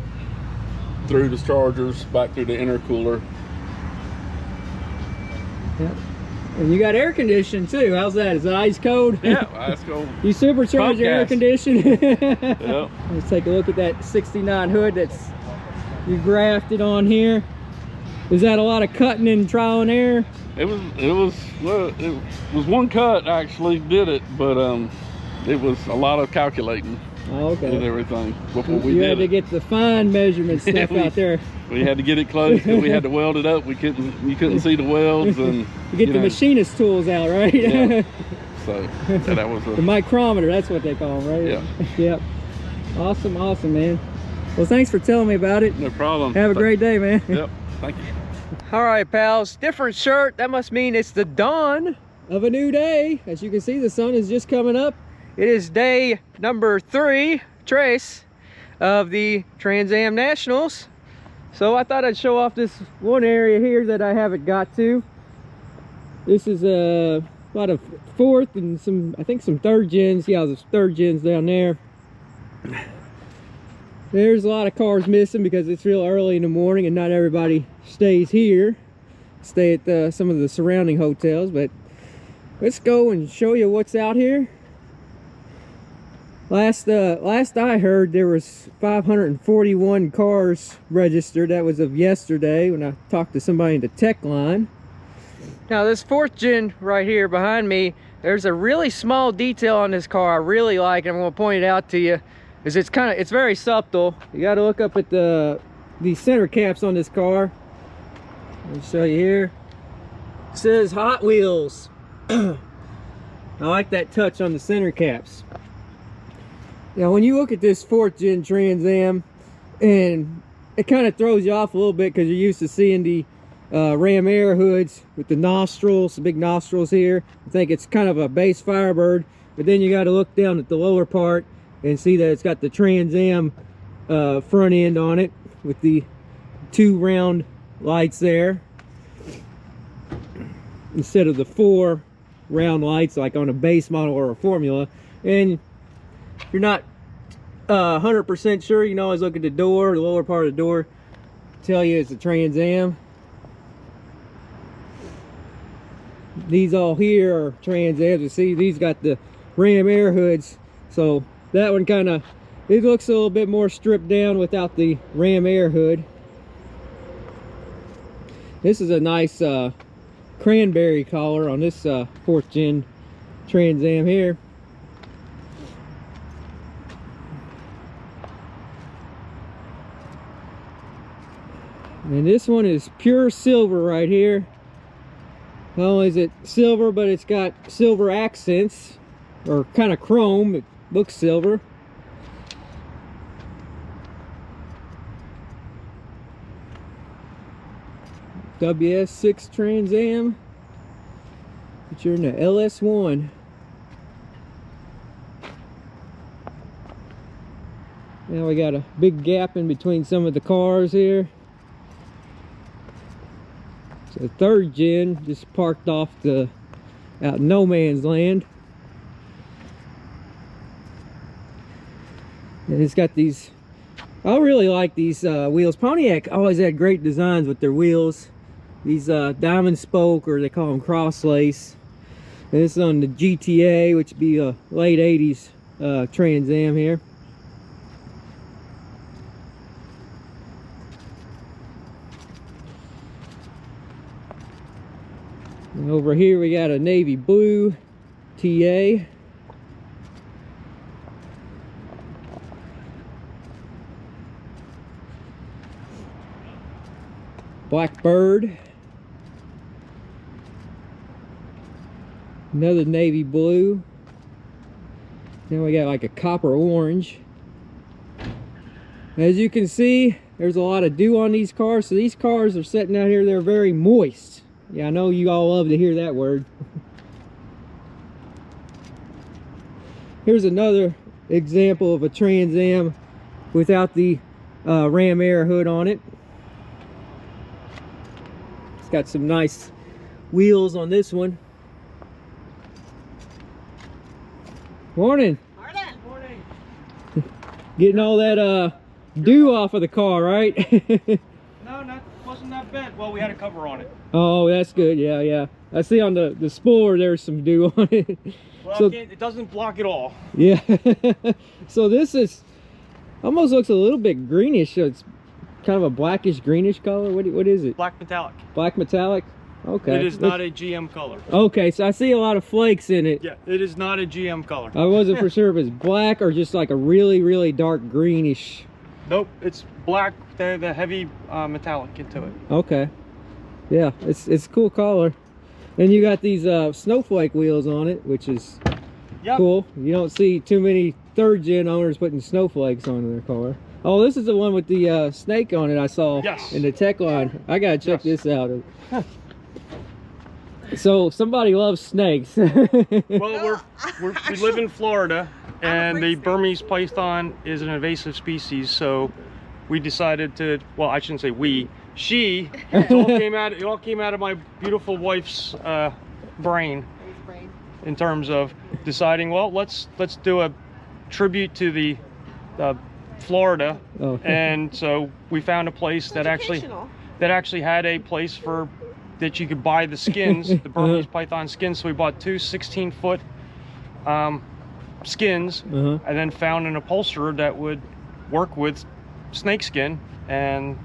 through the chargers, back through the intercooler. Yep. And you got air conditioning too. How's that? Is it ice cold? Yeah, ice cold. You supercharge your air conditioning. Yep. Let's take a look at that 69 hood that's you grafted on here. Is that a lot of cutting and trial and error? It was one cut actually did it, but it was a lot of calculating. Oh, okay. With everything before we You had to get the fine measurement stuff out there. We had to get it close because we had to weld it up. You couldn't see the welds and you get the machinist tools out, right? Yeah. So that was the micrometer. That's what they call them, right? Yeah. Yep. Awesome, man. Well, thanks for telling me about it. No problem. Have a great day, man. Yep. Thank you. All right, pals. Different shirt. That must mean it's the dawn of a new day. As you can see, the sun is just coming up. It is day number 3, Trace, of the Trans Am Nationals. So I thought I'd show off this one area here that I haven't got to. This is a lot of 4th and I think some 3rd gens. Yeah, there's 3rd gens down there. There's a lot of cars missing because it's real early in the morning and not everybody stays here. Stay at some of the surrounding hotels, but let's go and show you what's out here. Last I heard, there was 541 cars registered. That was of yesterday when I talked to somebody in the tech line. Now this 4th gen right here behind me, there's a really small detail on this car I really like, and I'm going to point it out to you. It's very subtle. You got to look up at the center caps on this car. Let me show you here. It says Hot Wheels. I like that touch on the center caps. Now when you look at this 4th gen Trans Am, and it kind of throws you off a little bit because you're used to seeing the ram air hoods with the nostrils, the big nostrils here. I think it's kind of a base Firebird, but then you got to look down at the lower part and see that it's got the Trans Am front end on it with the 2 round lights there instead of the 4 round lights like on a base model or a Formula. And if you're not 100% sure, you can always look at the door, the lower part of the door, tell you it's a Trans Am. These all here are Trans Ams. You see, these got the ram air hoods, so that one kind of, it looks a little bit more stripped down without the ram air hood. This is a nice cranberry collar on this 4th gen Trans Am here. And this one is pure silver right here. Not only is it silver, but it's got silver accents, or kind of chrome. It looks silver. WS6 Trans Am, but you're in the LS1. Now we got a big gap in between some of the cars here. So 3rd gen just parked off out in no man's land. And it's got these, I really like these wheels. Pontiac always had great designs with their wheels. These diamond spoke, or they call them cross lace. And this is on the GTA, which would be a late 80s Trans Am here. And over here we got a navy blue TA. Blackbird. Another navy blue. Now we got like a copper orange. As you can see, there's a lot of dew on these cars, so these cars are sitting out here, they're very moist. Yeah, I know you all love to hear that word. Here's another example of a Trans Am without the ram air hood on it. It's got some nice wheels on this one. Morning. Morning. Getting all that dew off of the car, right? No, wasn't that bad. Well, we had a cover on it. Oh, that's good. Yeah, yeah. I see on the spoiler there's some dew on it. Well, so, it doesn't block it all. Yeah. So this is almost looks a little bit greenish. So it's kind of a blackish greenish color. What is it? Black metallic. Black metallic. Okay. It is not a GM color. Okay, so I see a lot of flakes in it. Yeah, it is not a GM color. I wasn't for sure if it's black or just like a really, really dark greenish. Nope, it's black. The heavy metallic into it. Okay. Yeah, it's a cool color. And you got these snowflake wheels on it, which is cool. You don't see too many 3rd gen owners putting snowflakes on their car. Oh, this is the one with the snake on it I saw in the tech line. I gotta check this out. So somebody loves snakes. Well, we live in Florida, and the Burmese python is an invasive species, so we decided to, well, I shouldn't say we, she, it all came out of my beautiful wife's brain in terms of deciding, well, let's do a tribute to the Florida. And so we found a place that actually had a place that you could buy the skins, the Burmese python skins. So we bought 2 16-foot skins, and then found an upholsterer that would work with snakeskin, and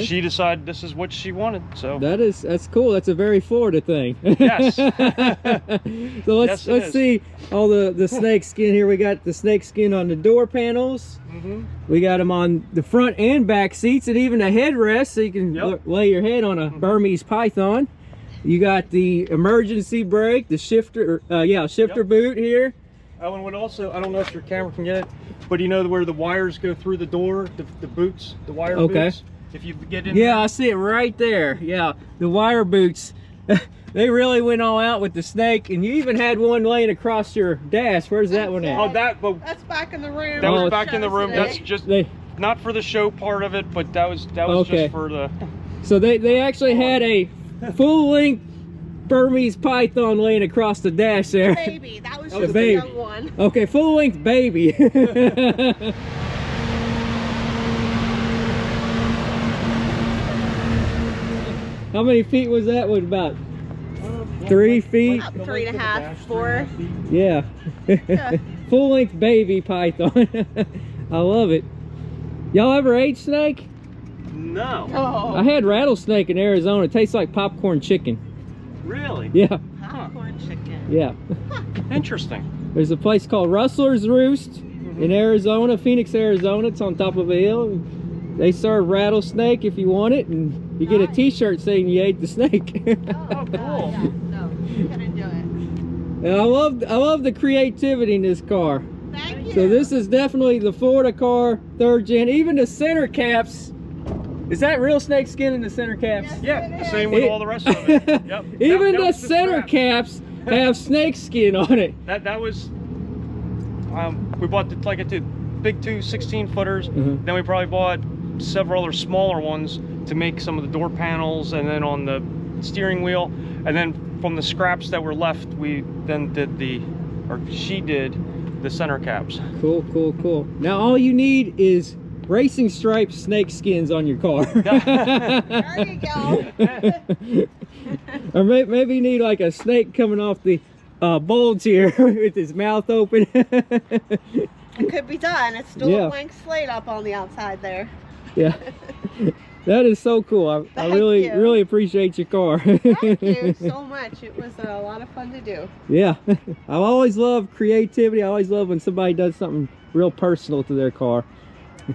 she decided this is what she wanted. So that's cool. That's a very Florida thing. Yes. So let's see all the snake skin here. We got the snake skin on the door panels. We got them on the front and back seats, and even a headrest, so you can lay your head on a Burmese python. You got the emergency brake, the shifter, shifter boot here. Owen would also, I don't know if your camera can get it, but you know where the wires go through the door, the boots, the wire boots? If you get in Yeah, I see it right there. Yeah, the wire boots. They really went all out with the snake, and you even had one laying across your dash. Where's that one at? Oh, that's back in the room. That was back in the room. That's just not for the show part of it, but that was just for the. So they actually had a full-length Burmese python laying across the dash there. Baby, that was The just baby. a young one. Okay, full-length baby. How many feet was that one? About 3 feet? About 3.5, 4. Yeah. Full-length baby python. I love it. Y'all ever ate snake? No. Oh. I had rattlesnake in Arizona. It tastes like popcorn chicken. Really? Yeah. Popcorn chicken. Yeah. Interesting. There's a place called Rustler's Roost in Arizona, Phoenix, Arizona. It's on top of a hill. They serve rattlesnake if you want it, and you get a t-shirt saying you ate the snake. Oh, cool. Yeah, no, couldn't do it. And I love the creativity in this car. Thank you. So this is definitely the Florida car, 3rd gen. Even the center caps. Is that real snake skin in the center caps? Yes, Yeah, the same with all the rest of it. Yep. Even That the was center strap. caps have snake skin on it. That was. We bought like two big 16-footers. Then we probably bought several other smaller ones to make some of the door panels, and then on the steering wheel, and then from the scraps that were left, we then did she did the center caps. Cool, cool, cool. Now all you need is racing stripes snake skins on your car. There you go. Or maybe you need like a snake coming off the bulge here with his mouth open. It could be done. It's still Yeah. a blank slate up on the outside there. Yeah. That is so cool. I Thank really you. really appreciate your car. Thank you so much. It was a lot of fun to do. Yeah. I always love creativity. I always love when somebody does something real personal to their car.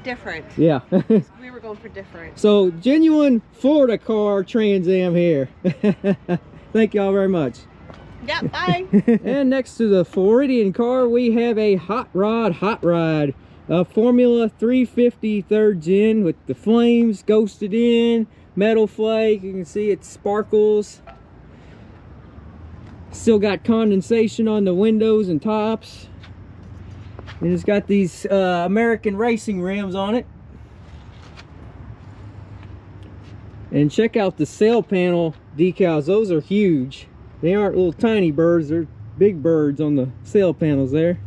Different. Yeah. We were going for different. So genuine Florida car Trans Am here. Thank y'all very much. Yep, bye. And next to the Floridian car, we have a hot rod, a Formula 350 3rd gen with the flames ghosted in, metal flake. You can see it sparkles. Still got condensation on the windows and tops. And it's got these American racing rims on it. And check out the sail panel decals. Those are huge. They aren't little tiny birds, they're big birds on the sail panels there.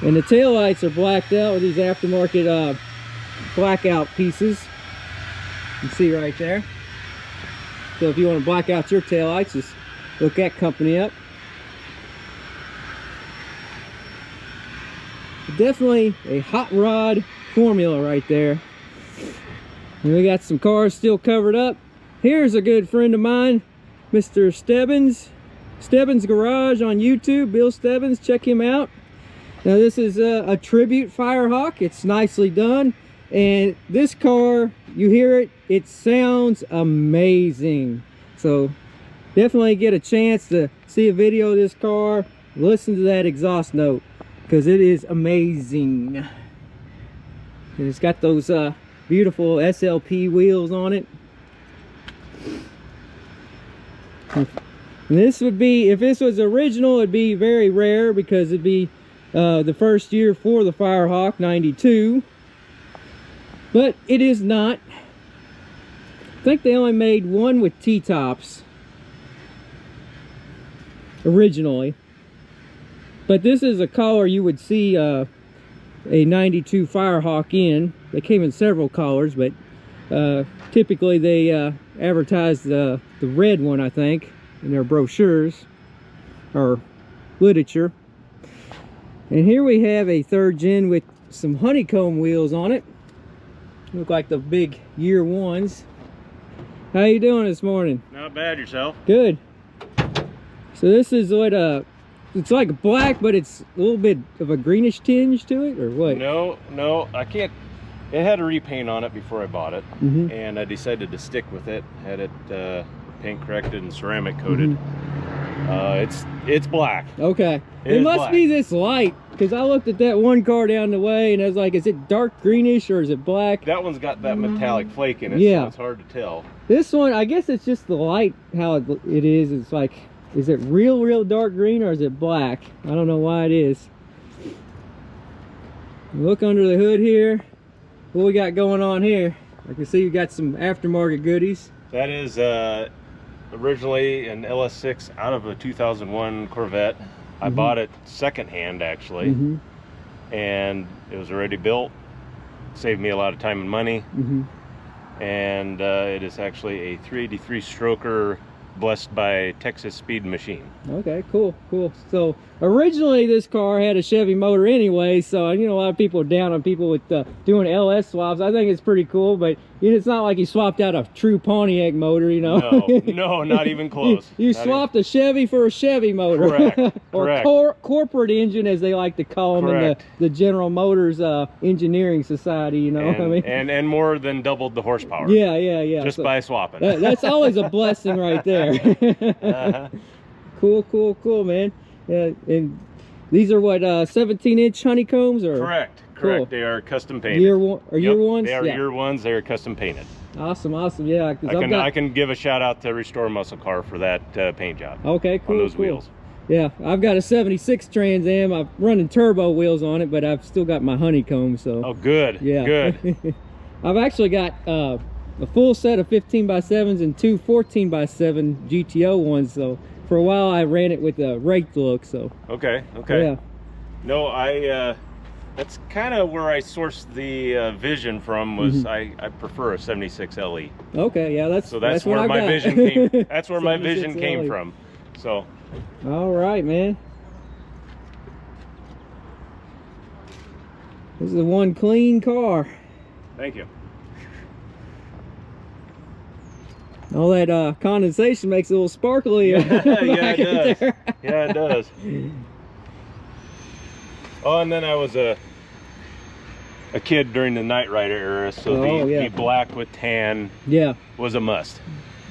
And the taillights are blacked out with these aftermarket blackout pieces. You can see right there. So if you want to black out your taillights, just look that company up. Definitely a hot rod formula right there. And we got some cars still covered up. Here's a good friend of mine, Mr. Stebbins Garage on YouTube. Bill Stebbins, check him out. Now this is a tribute Firehawk. It's nicely done, and this car, you hear it, it sounds amazing. So definitely get a chance to see a video of this car, listen to that exhaust note, because it is amazing. And it's got those beautiful SLP wheels on it. And this would be, if this was original, it'd be very rare because it'd be the first year for the Firehawk, 92. But it is not. I think they only made one with T-tops originally. But this is a color you would see a 92 Firehawk in. They came in several colors, but typically they advertise the red one, I think, in their brochures or literature. And here we have a 3rd gen with some honeycomb wheels on it. Look like the big year ones. How you doing this morning? Not bad, yourself. Good. So this is what it's like black, but it's a little bit of a greenish tinge to it, or what? No, I can't. It had a repaint on it before I bought it, and I decided to stick with it. Had it paint corrected and ceramic coated. It's black. Okay. It must black. be this light, because I looked at that one car down the way and I was like, is it dark greenish or is it black? That one's got that metallic flake in it, Yeah. so it's hard to tell. This one, I guess it's just the light, how it is. It's like, is it real dark green or is it black? I don't know why it is. Look under the hood here. What we got going on here? I can see you got some aftermarket goodies. That is originally an LS6 out of a 2001 Corvette. I bought it secondhand actually, and it was already built. Saved me a lot of time and money. And it is actually a 383 stroker blessed by Texas Speed Machine. Okay, cool. So originally this car had a Chevy motor anyway, so you know a lot of people are down on people with doing LS swaps. I think it's pretty cool, but you know, it's not like you swapped out a true Pontiac motor, you know. No, not even close. You swapped a Chevy for a Chevy motor. Correct. Or corporate engine, as they like to call them in the General Motors Engineering Society, you know. And, and more than doubled the horsepower. Yeah. Just by swapping. That's always a blessing right there. Cool, man. And these are what 17-inch honeycombs, or correct. Cool. They are custom painted. Year ones. They are year ones. They are custom painted. Awesome. Yeah. I can give a shout out to Restore Muscle Car for that paint job. Okay, cool. On those wheels. Yeah, I've got a 76 Trans Am. I'm running turbo wheels on it, but I've still got my honeycomb. So. Oh, good. Yeah. Good. I've actually got a full set of 15x7s and two 14x7 GTO ones. So for a while I ran it with a raked look. So. Okay. Yeah. No, that's kind of where I sourced the vision from. Was I prefer a 76 LE. Okay, yeah, that's where my vision came. That's where my vision came LE. from. So. All right, man. This is one clean car. Thank you. All that condensation makes it a little sparkly. Yeah, it does. Yeah, it does. Oh, and then I was a kid during the Knight Rider era, so the black with tan was a must.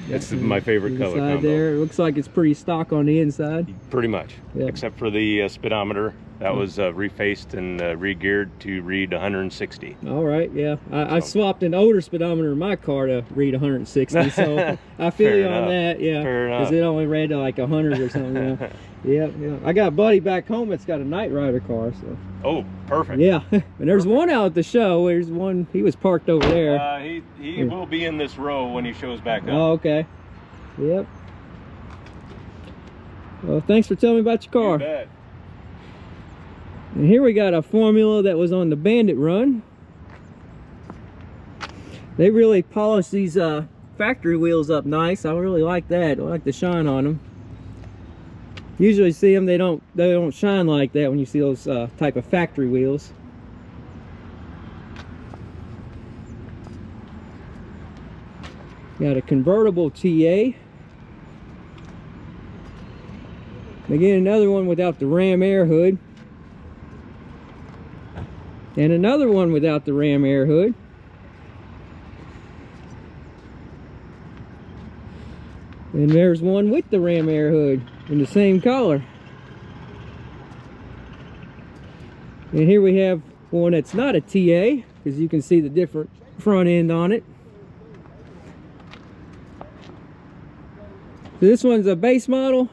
That's my favorite color combo. There, it looks like it's pretty stock on the inside. Pretty much, except for the speedometer. That was refaced and re-geared to read 160. All right, yeah. I swapped an older speedometer in my car to read 160, so I feel you on that, yeah. Because it only read to like 100 or something. Yeah. I got a buddy back home that's got a Knight Rider car, so. Oh, perfect. Yeah, and there's one out at the show. There's one, he was parked over there. He will be in this row when he shows back up. Oh, okay. Yep. Well, thanks for telling me about your car. You bet. And here we got a Formula that was on the Bandit run. They really polished these factory wheels up nice. I really like that. I like the shine on them. Usually see them, they don't shine like that when you see those type of factory wheels. Got a convertible TA. Again, another one without the ram air hood. And another one without the ram air hood. And there's one with the ram air hood in the same color. And here we have one that's not a TA, because you can see the different front end on it. So this one's a base model?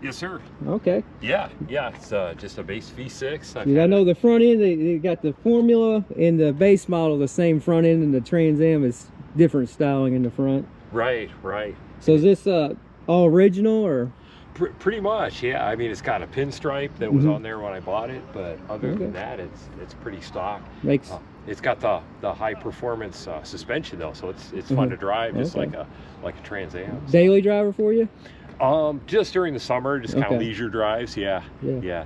Yes, sir. Okay. Yeah, it's just a base V6. I know the front end, they got the Formula and the base model, the same front end, and the Trans Am is different styling in the front. Right. So is this all original, or? Pretty much, yeah. I mean, it's got a pinstripe that was on there when I bought it, but other than that, it's pretty stock. It's got the high performance suspension though, so it's fun to drive, just like a Trans Am. Daily driver for you? Just during the summer, just kind of leisure drives. Yeah,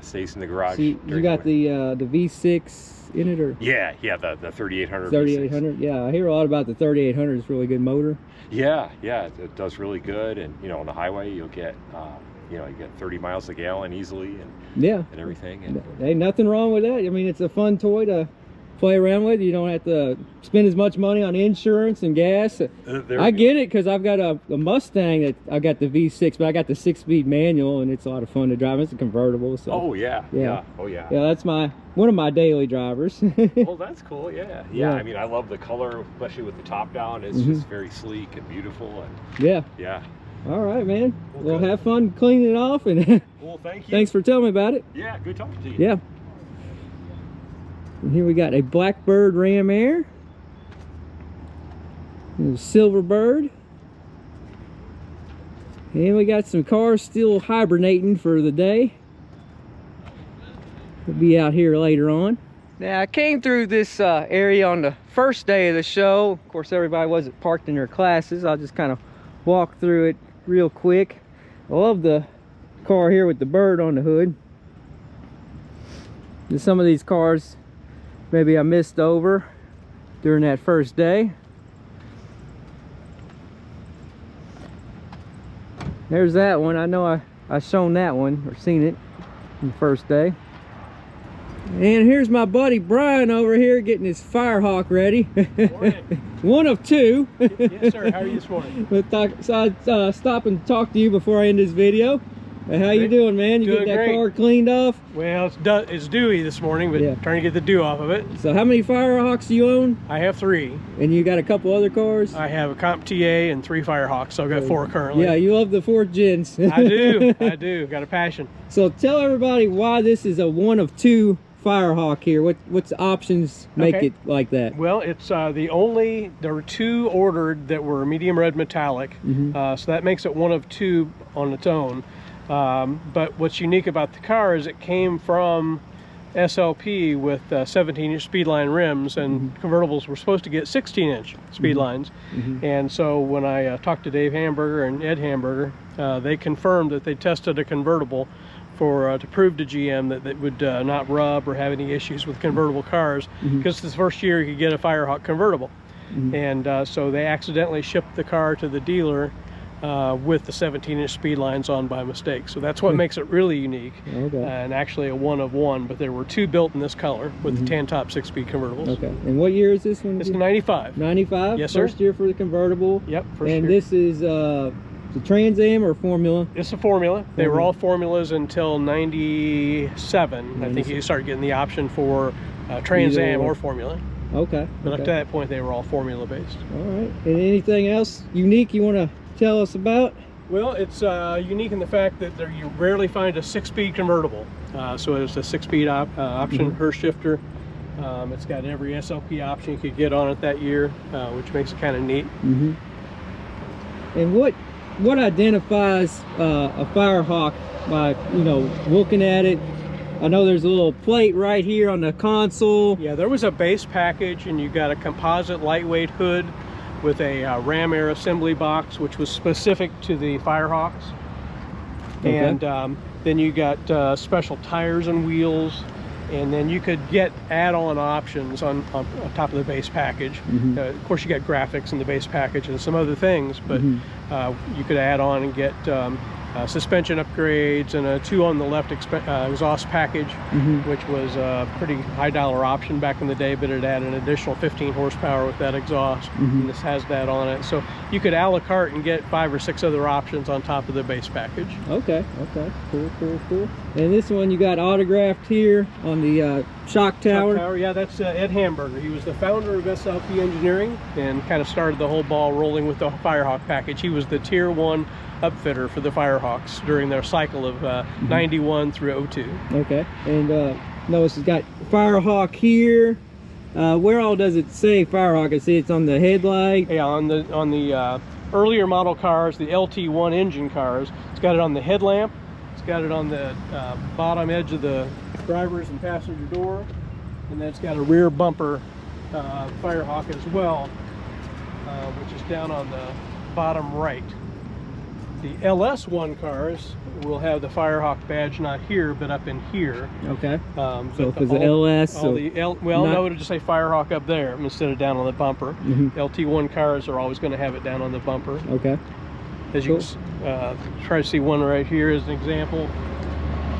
stays in the garage. So you got the V6 in it, or? Yeah, the 3800. 3800. Yeah, I hear a lot about the 3800. It's a really good motor. Yeah, it does really good, and on the highway you'll get you get 30 miles a gallon easily, and everything. And ain't nothing wrong with that. I mean, it's a fun toy to play around with. You don't have to spend as much money on insurance and gas. I get it because I've got a Mustang that I got the V6, but I got the 6-speed manual, and it's a lot of fun to drive. It's a convertible. So oh yeah. Oh yeah. Yeah, that's one of my daily drivers. Well, that's cool. Yeah. I mean, I love the color, especially with the top down. It's just very sleek and beautiful. And yeah. All right, man. Well, have fun cleaning it off, and well, thank you. Thanks for telling me about it. Yeah, good talking to you. Yeah. And here we got a Blackbird Ram Air, and a Silverbird, and we got some cars still hibernating for the day. We'll be out here later on. Now I came through this area on the first day of the show. Of course, everybody wasn't parked in their classes. I'll just kind of walk through it real quick. I love the car here with the bird on the hood. And some of these cars maybe I missed over during that first day. There's that one. I know I shown that one or seen it on the first day. And here's my buddy Brian over here getting his Firehawk ready. One of two. Yes, sir. How are you this morning? So I stop and talk to you before I end this video. How you doing, man? You getting that car cleaned off? Well, it's dewy this morning, but trying to get the dew off of it. So how many Firehawks do you own? I have 3. And you got a couple other cars? I have a Comp TA and 3 Firehawks, so I've got 4 currently. Yeah, you love the 4th gens. I do. I do. Got a passion. So tell everybody why this is a 1 of 2 Firehawk here. What's the options make it like that? Well, it's there were 2 ordered that were medium red metallic, so that makes it 1 of 2 on its own. But what's unique about the car is it came from SLP with 17-inch speedline rims, and convertibles were supposed to get 16-inch speedlines. And so when I talked to Dave Hamburger and Ed Hamburger, they confirmed that they tested a convertible to prove to GM that they would not rub or have any issues with convertible cars, because this first year you could get a Firehawk convertible. And so they accidentally shipped the car to the dealer with the 17-inch speed lines on by mistake. So that's what makes it really unique. And actually a 1 of 1, but there were 2 built in this color with the tan top 6-speed convertibles. Okay. And what year is this one? It's 95. 95? Yes, sir. First year for the convertible. Yep, first and year. This is the Trans Am or Formula? It's a Formula. They were all Formulas until 97. I think you started getting the option for Trans Am or Formula. Okay. But up to that point, they were all Formula based. All right. And anything else unique you want to tell us about? Well, it's unique in the fact that you rarely find a 6-speed convertible. So it's a 6-speed option per shifter. It's got every SLP option you could get on it that year, which makes it kind of neat. And what identifies a Firehawk by, looking at it? I know there's a little plate right here on the console. Yeah, there was a base package, and you got a composite lightweight hood with a Ram Air assembly box, which was specific to the Firehawks. And then you got special tires and wheels, and then you could get add-on options on top of the base package. Of course, you got graphics in the base package and some other things, but you could add on and get suspension upgrades and a 2 on the left exhaust package, which was a pretty high dollar option back in the day, but it added an additional 15 horsepower with that exhaust, and this has that on it. So you could a la carte and get 5 or 6 other options on top of the base package. Okay, cool. And this one you got autographed here on the shock tower. Yeah, that's Ed Hamburger. He was the founder of SLP Engineering and kind of started the whole ball rolling with the Firehawk package. He was the Tier 1 upfitter for the Firehawks during their cycle of 91 through 02. Okay, and notice it's got Firehawk here. Where all does it say Firehawk? I see it's on the headlight. Yeah, on the earlier model cars, the LT1 engine cars, it's got it on the headlamp. It's got it on the bottom edge of the driver's and passenger door, and then it's got a rear bumper Firehawk as well, which is down on the bottom right. The LS1 cars will have the Firehawk badge not here, but up in here. Okay. So because the LS, no, it'll just say Firehawk up there instead of down on the bumper. LT1 cars are always going to have it down on the bumper. Okay. As you try to see one right here as an example.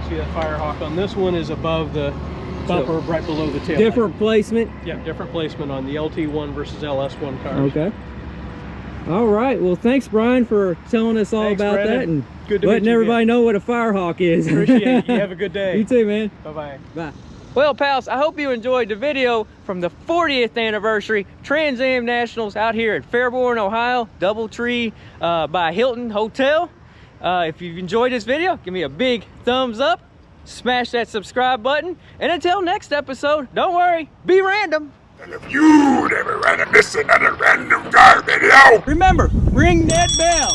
See that Firehawk on this one is above the bumper right below the tail. Different placement? Yeah, different placement on the LT1 versus LS1 cars. Okay. All right. Well, thanks, Brian, for telling us all about Brandon. that and good to letting meet you everybody again. know what a Firehawk is. Appreciate it. You have a good day. You too, man. Bye-bye. Bye. Well, pals, I hope you enjoyed the video from the 40th anniversary Trans Am Nationals out here at Fairborn, Ohio, Doubletree by Hilton Hotel. If you've enjoyed this video, give me a big thumbs up, smash that subscribe button, and until next episode, don't worry, be random. And if you never want to miss another Random Car video, remember, ring that bell.